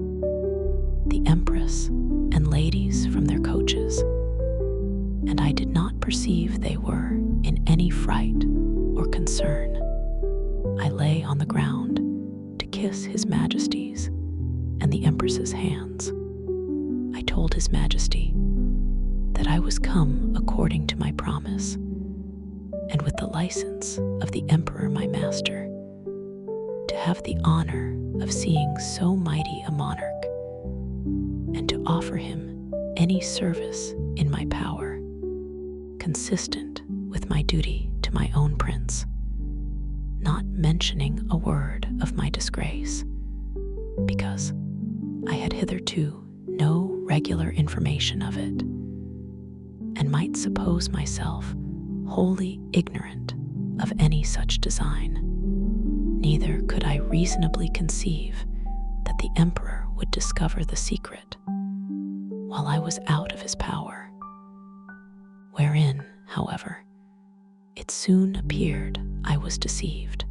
S1: the Empress and ladies from their coaches, and I did not perceive they were in any fright or concern. I lay on the ground to kiss His Majesty's and the Empress's hands. I told His Majesty that I was come according to my promise, and with the license of the Emperor my master, to have the honor of seeing so mighty a monarch, and to offer him any service in my power, consistent with my duty to my own prince, not mentioning a word of my disgrace, because I had hitherto no regular information of it, and might suppose myself wholly ignorant of any such design. Neither could I reasonably conceive that the Emperor would discover the secret while I was out of his power, wherein, however, it soon appeared I was deceived.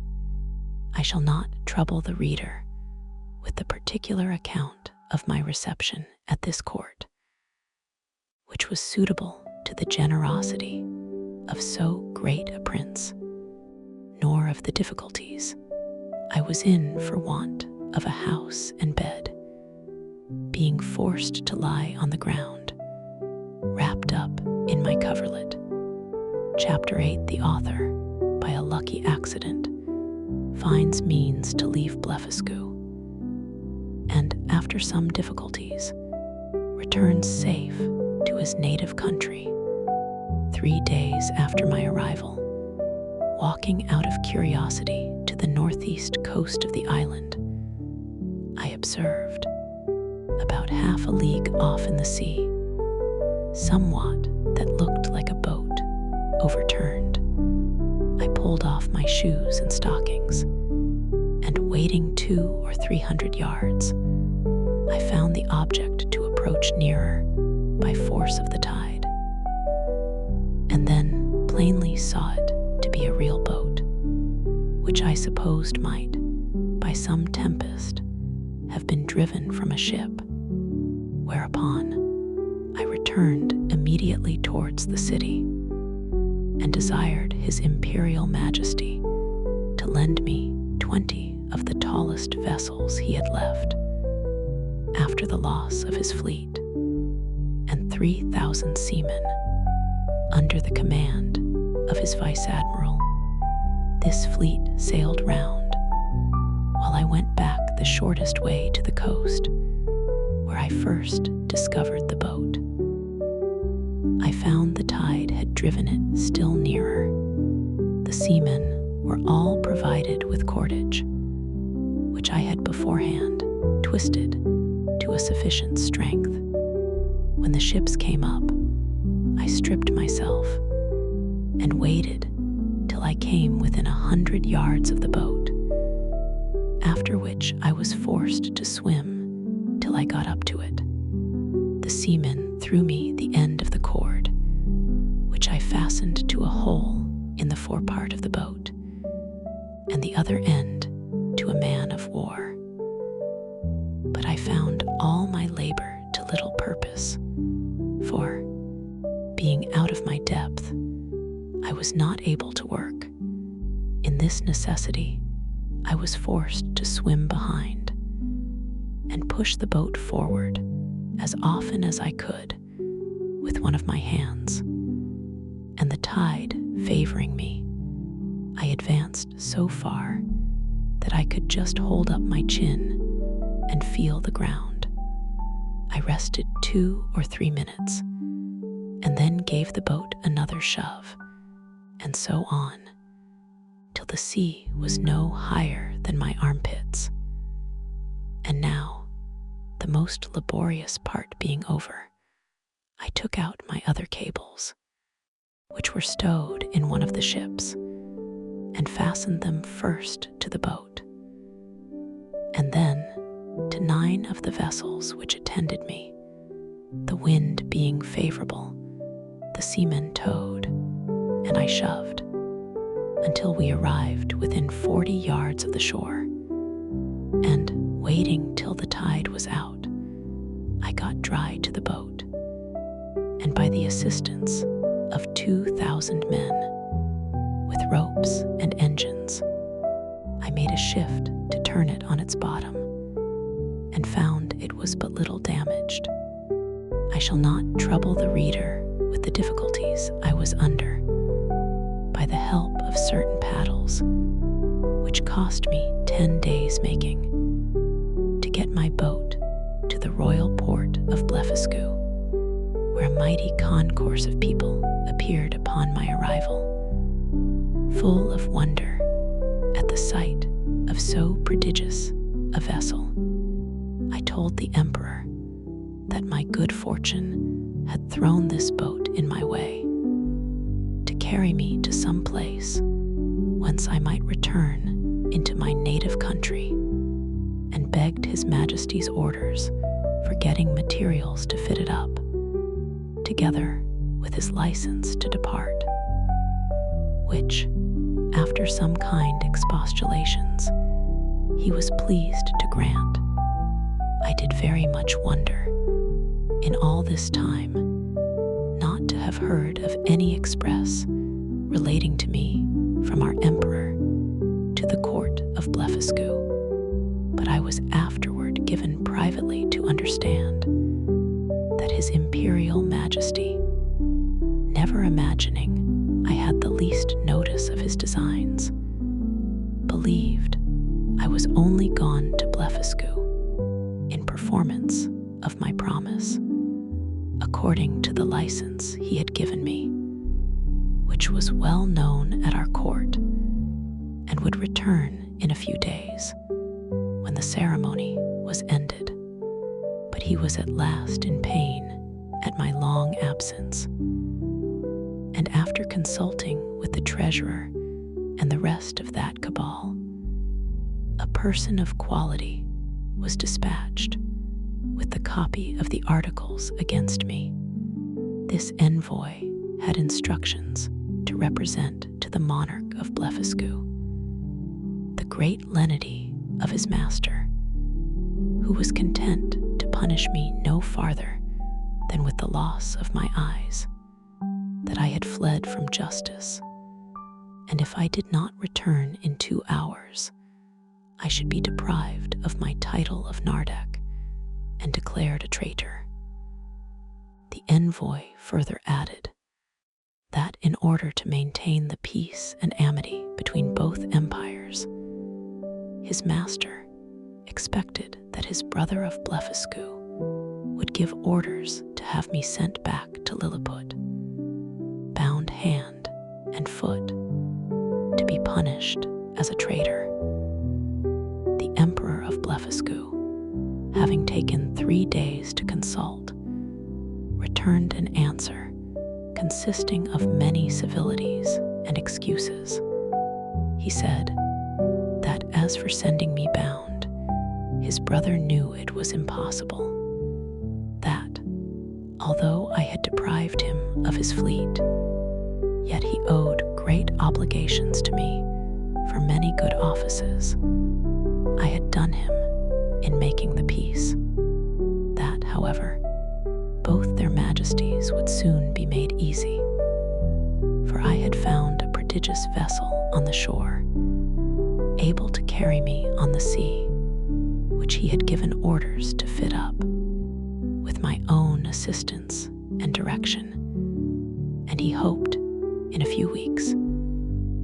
S1: I shall not trouble the reader with the particular account of my reception at this court, which was suitable to the generosity of so great a prince, nor of the difficulties I was in for want of a house and bed, being forced to lie on the ground, wrapped up in my coverlet. Chapter 8. The author, by a lucky accident, finds means to leave Blefuscu, and after some difficulties, returns safe to his native country. 3 days after my arrival, walking out of curiosity to the northeast coast of the island, I observed, about half a league off in the sea, somewhat that looked like a boat overturned. I pulled off my shoes and stockings, and wading 200 or 300 yards, I found the object to approach nearer by force of the tide, and then plainly saw it to be a real boat, which I supposed might, by some tempest, have been driven from a ship, whereupon I returned immediately towards the city, and desired His Imperial Majesty to lend me 20 of the tallest vessels he had left after the loss of his fleet, and 3,000 seamen under the command of his Vice Admiral. This fleet sailed round, while I went back the shortest way to the coast, where I first discovered the boat. I found the tide had driven it still nearer. The seamen were all provided with cordage, which I had beforehand twisted to a sufficient strength. When the ships came up, I stripped myself and waded till I came within 100 yards of the boat, after which I was forced to swim till I got up to it. The seamen threw me the end of the cord, which I fastened to a hole in the forepart of the boat, and the other end to a man of war. But I found all my labor to little purpose, for, being out of my depth, I was not able to work. In this necessity, I was forced to swim behind and push the boat forward as often as I could with one of my hands, and the tide favoring me, I advanced so far that I could just hold up my chin and feel the ground. I rested 2 or 3 minutes, and then gave the boat another shove, and so on, till the sea was no higher than my armpits. And now, the most laborious part being over, I took out my other cables, which were stowed in one of the ships, and fastened them first to the boat, and then to 9 of the vessels which attended me. The wind being favorable, the seamen towed, and I shoved, until we arrived within 40 yards of the shore, and, waiting till the tide was out, I got dry to the boat, and by the assistance of 2,000 men, with ropes and engines, I made a shift to turn it on its bottom, and found it was but little damaged. I shall not trouble the reader with the difficulties I was under, by the help of certain paddles, which cost me 10 days making, to get my boat to the royal port of Blefuscu, where a mighty concourse of people appeared upon my arrival, full of wonder at the sight of so prodigious a vessel. I told the emperor that my good fortune had thrown this boat in my way, to carry me to some place whence I might return into my native country, and begged His Majesty's orders for getting materials to fit it up, together with his license to depart, which, after some kind expostulations, he was pleased to grant. I did very much wonder, in all this time, not to have heard of any express relating to me from our emperor to the court of Blefuscu, but I was afterward given privately to understand that His Imperial Majesty, never imagining I had the least notice of his designs, believed I was only gone to Blefuscu in performance of my promise, according to the license he had given me, which was well known at our court, and would return in a few days, when the ceremony was ended. But he was at last in pain at my long absence, and after consulting with the treasurer and the rest of that cabal, a person of quality was dispatched with the copy of the articles against me. This envoy had instructions to represent to the monarch of Blefuscu the great lenity of his master, who was content to punish me no farther than with the loss of my eyes, that I had fled from justice, and if I did not return in 2 hours, I should be deprived of my title of Nardek and declared a traitor. The envoy further added that in order to maintain the peace and amity between both empires, his master expected that his brother of Blefuscu would give orders to have me sent back to Lilliput, bound hand and foot, to be punished as a traitor. The Emperor of Blefuscu, having taken 3 days to consult, returned an answer consisting of many civilities and excuses. He said that as for sending me bound, his brother knew it was impossible, that although I had deprived him of his fleet, yet he owed great obligations to me for many good offices I had done him in making the peace, that, however, both their majesties would soon be made easy, for I had found a prodigious vessel on the shore, able to carry me on the sea, which he had given orders to fit up, with my own assistance and direction, and he hoped in a few weeks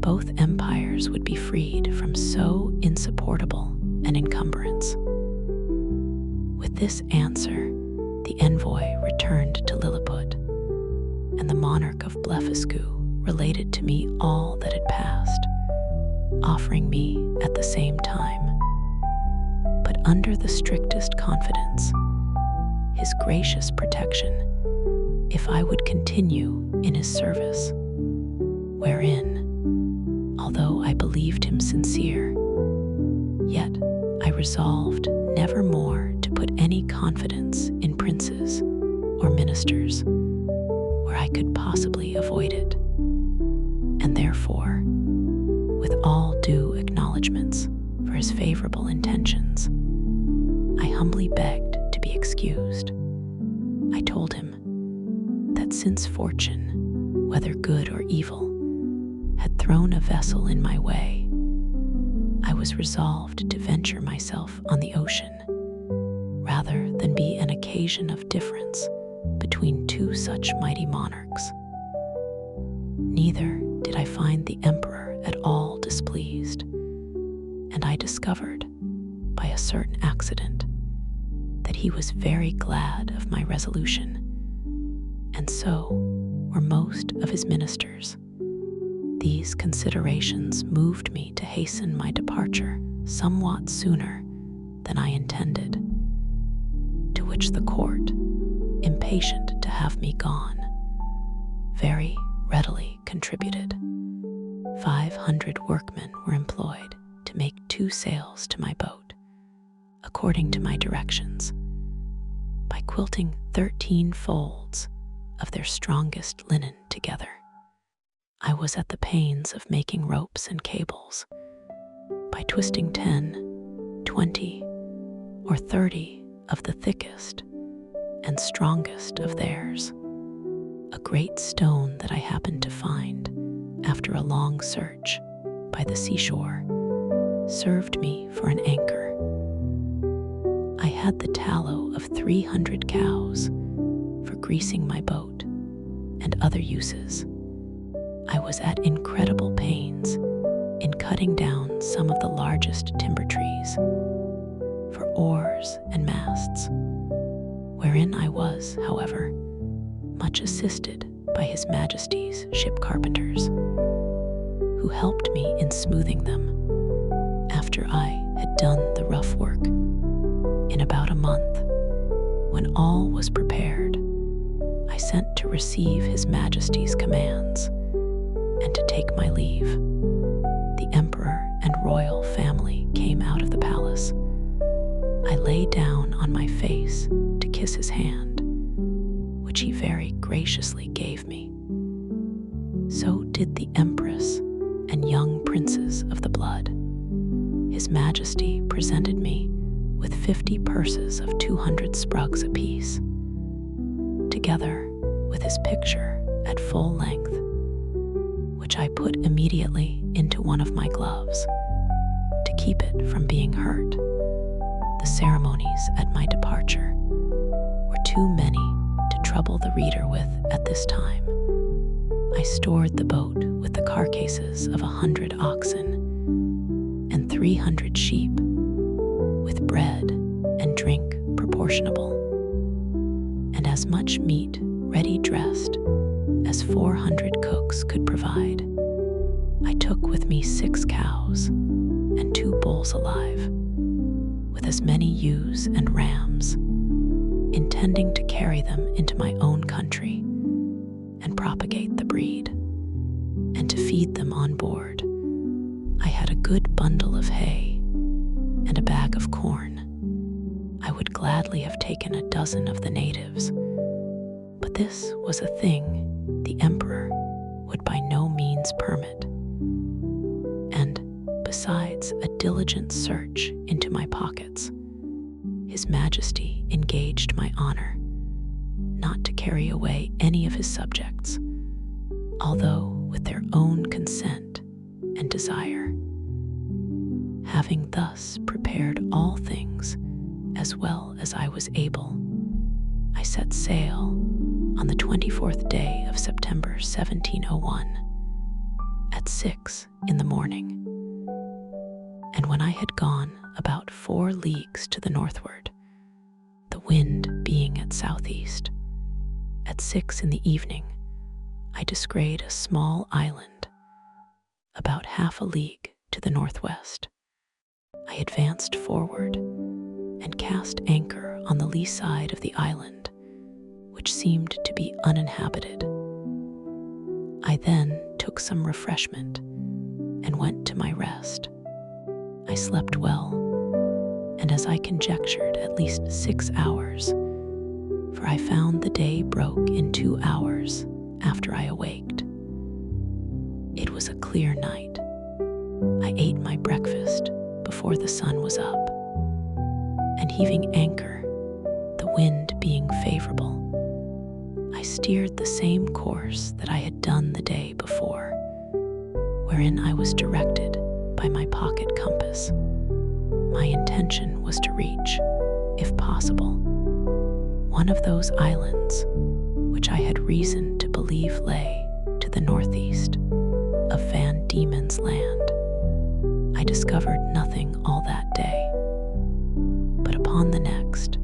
S1: both empires would be freed from so insupportable an encumbrance. With this answer, the envoy returned to Lilliput, and the monarch of Blefuscu related to me all that had passed, offering me at the same time, but under the strictest confidence, his gracious protection if I would continue in his service, wherein, although I believed him sincere, yet I resolved never more to put any confidence in princes or ministers where I could possibly avoid it, and therefore, with all due acknowledgments for his favorable intentions, I humbly begged to be excused. I told him that since fortune, whether good or evil, had thrown a vessel in my way, I was resolved to venture myself on the ocean, rather than be an occasion of difference between 2 such mighty monarchs. Neither did I find the emperor at all displeased, and I discovered, by a certain accident, that he was very glad of my resolution, and so were most of his ministers. These considerations moved me to hasten my departure somewhat sooner than I intended, to which the court, impatient to have me gone, very readily contributed. 500 workmen were employed to make 2 sails to my boat, according to my directions, by quilting 13 folds of their strongest linen together. I was at the pains of making ropes and cables, by twisting 10, 20, or 30 of the thickest and strongest of theirs. A great stone that I happened to find after a long search by the seashore served me for an anchor. I had the tallow of 300 cows for greasing my boat and other uses. I was at incredible pains in cutting down some of the largest timber trees for oars and masts, wherein I was, however, much assisted by His Majesty's ship carpenters, who helped me in smoothing them after I had done the rough work. In about a month, when all was prepared, I sent to receive His Majesty's commands and to take my leave. The Emperor and royal family came out of the palace. I lay down on my face to kiss his hand, which he very graciously gave me. So did the Empress and young princes of the blood. His Majesty presented me with 50 purses of 200 sprugs apiece, together with his picture at full length, which I put immediately into one of my gloves to keep it from being hurt. The ceremonies at my departure were too many to trouble the reader with at this time. I stored the boat with the carcasses of 100 oxen and 300 sheep, with bread and drink proportionable, and as much meat ready dressed as 400 cooks could provide. I took with me 6 cows and 2 bulls alive, with as many ewes and rams, intending to carry them into my own country and propagate the breed, and to feed them on board. I had a good bundle of hay and a bag of corn. I would gladly have taken a dozen of the natives, but this was a thing the emperor would by no means permit. And besides a diligent search into my pockets, His Majesty engaged my honor not to carry away any of his subjects, although with their own consent and desire. Having thus prepared all things as well as I was able, I set sail on the 24th day of September 1701 at 6 in the morning. And when I had gone about 4 leagues to the northward, the wind being at southeast, at 6 in the evening, I descried a small island about half a league to the northwest. I advanced forward and cast anchor on the lee side of the island, which seemed to be uninhabited. I then took some refreshment and went to my rest. I slept well, and as I conjectured, at least 6 hours, for I found the day broke in 2 hours after I awaked. It was a clear night. I ate my breakfast before the sun was up, and heaving anchor, the wind being favorable, I steered the same course that I had done the day before, wherein I was directed by my pocket compass. My intention was to reach, if possible, one of those islands which I had reason to believe lay to the northeast of Van Diemen's Land. I discovered nothing all that day, but upon the next,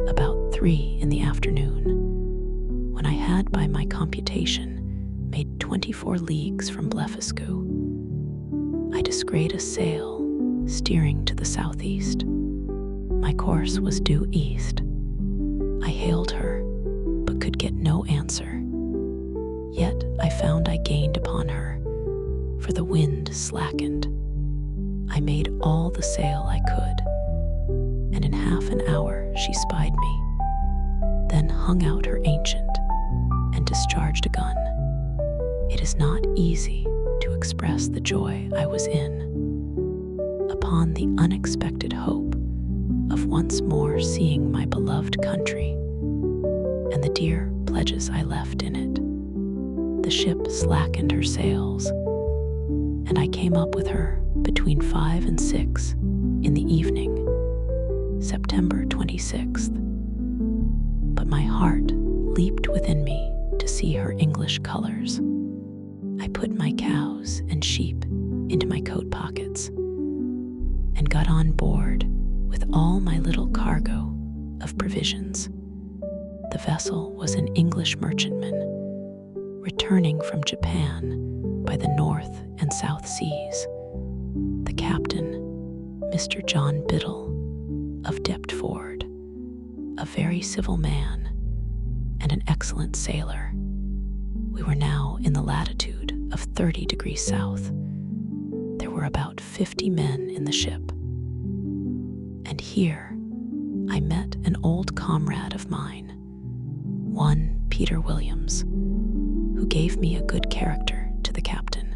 S1: about 3 in the afternoon, when I had by my computation made 24 leagues from Blefuscu, I descried a sail steering to the southeast. My course was due east. I hailed her, but could get no answer. Yet I found I gained upon her, for the wind slackened. I made all the sail I could, and in half an hour she spied me, then hung out her ancient and discharged a gun. It is not easy to express the joy I was in upon the unexpected hope of once more seeing my beloved country and the dear pledges I left in it. The ship slackened her sails, and I came up with her between 5 and 6 in the evening, September 26th. But my heart leaped within me to see her English colors. I put my cows and sheep into my coat pockets and got on board with all my little cargo of provisions. The vessel was an English merchantman returning from Japan by the North and South Seas. The captain, Mr. John Biddle of Deptford, a very civil man and an excellent sailor. We were now in the latitude of 30 degrees south. There were about 50 men in the ship. And here I met an old comrade of mine, one Peter Williams, who gave me a good character to the captain.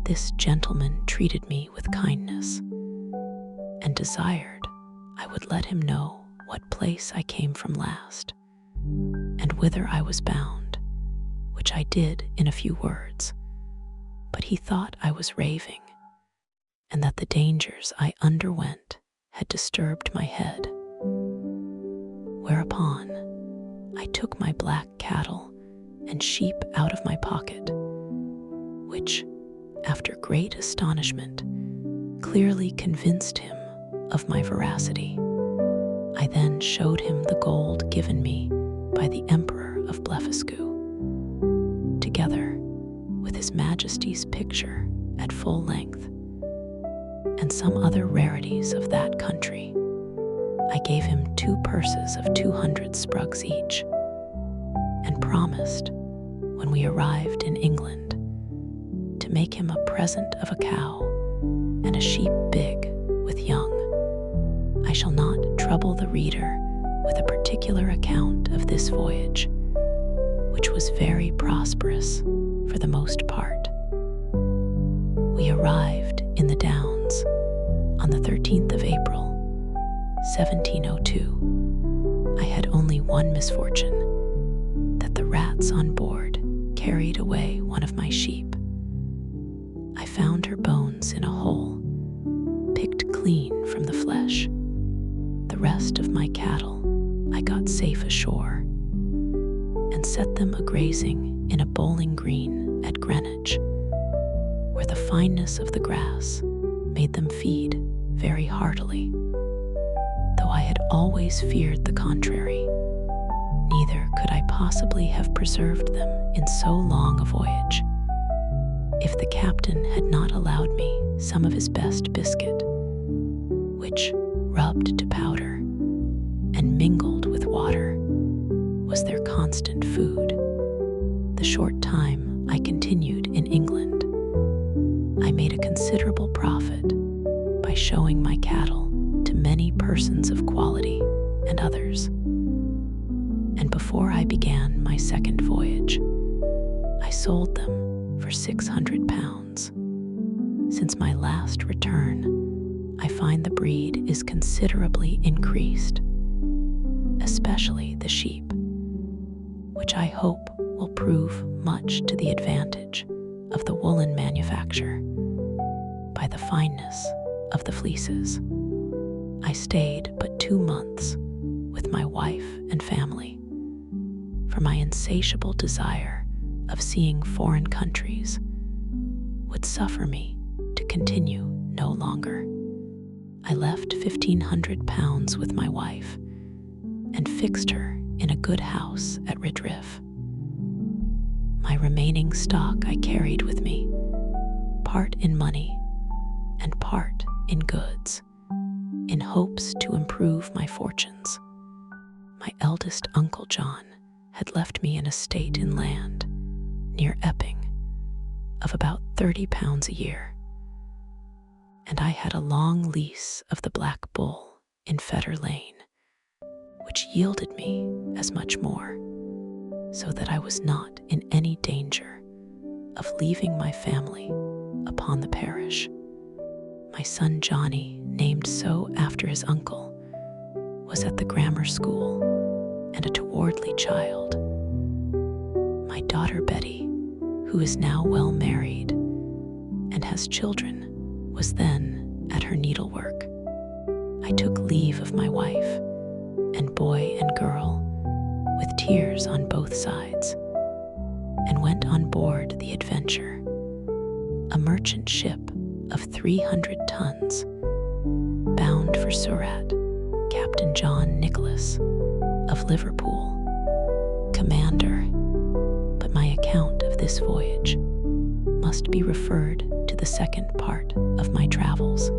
S1: This gentleman treated me with kindness and desired I would let him know what place I came from last and whither I was bound, which I did in a few words, but he thought I was raving, and that the dangers I underwent had disturbed my head. Whereupon I took my black cattle and sheep out of my pocket, which, after great astonishment, clearly convinced him of my veracity. I then showed him the gold given me by the Emperor of Blefuscu, together with His Majesty's picture at full length, and some other rarities of that country. I gave him 2 purses of 200 sprugs each, and promised, when we arrived in England, to make him a present of a cow and a sheep big with young. I shall not trouble the reader with a particular account of this voyage, which was very prosperous for the most part. We arrived in the Downs on the 13th of April, 1702. I had only one misfortune, that the rats on board carried away one of my sheep. I found her bones in a hole, picked clean from the flesh. The rest of my cattle I got safe ashore, and set them a-grazing in a bowling green at Greenwich, where the fineness of the grass made them feed very heartily, though I had always feared the contrary. Neither could I possibly have preserved them in so long a voyage, if the captain had not allowed me some of his best biscuit, which, rubbed to powder and mingled with water, was their constant food. The short time I continued in England, I made a considerable profit by showing my cattle to many persons of quality and others. And before I began my second voyage, I sold them for £600. Since my last return, I find the breed is considerably increased, especially the sheep, which I hope will prove much to the advantage of the woolen manufacture by the fineness of the fleeces. I stayed but 2 months with my wife and family, for my insatiable desire of seeing foreign countries would suffer me to continue no longer. I left £1,500 with my wife and fixed her in a good house at Redriff. My remaining stock I carried with me, part in money and part in goods, in hopes to improve my fortunes. My eldest uncle John had left me an estate in land near Epping of about £30 a year, and I had a long lease of the Black Bull in Fetter Lane, which yielded me as much more, so that I was not in any danger of leaving my family upon the parish. My son Johnny, named so after his uncle, was at the grammar school and a towardly child. My daughter Betty, who is now well married and has children, was then at her needlework. I took leave of my wife and boy and girl with tears on both sides, and went on board the Adventure, a merchant ship of 300 tons, bound for Surat, Captain John Nicholas of Liverpool, commander. But my account of this voyage must be referred to the second part of my travels,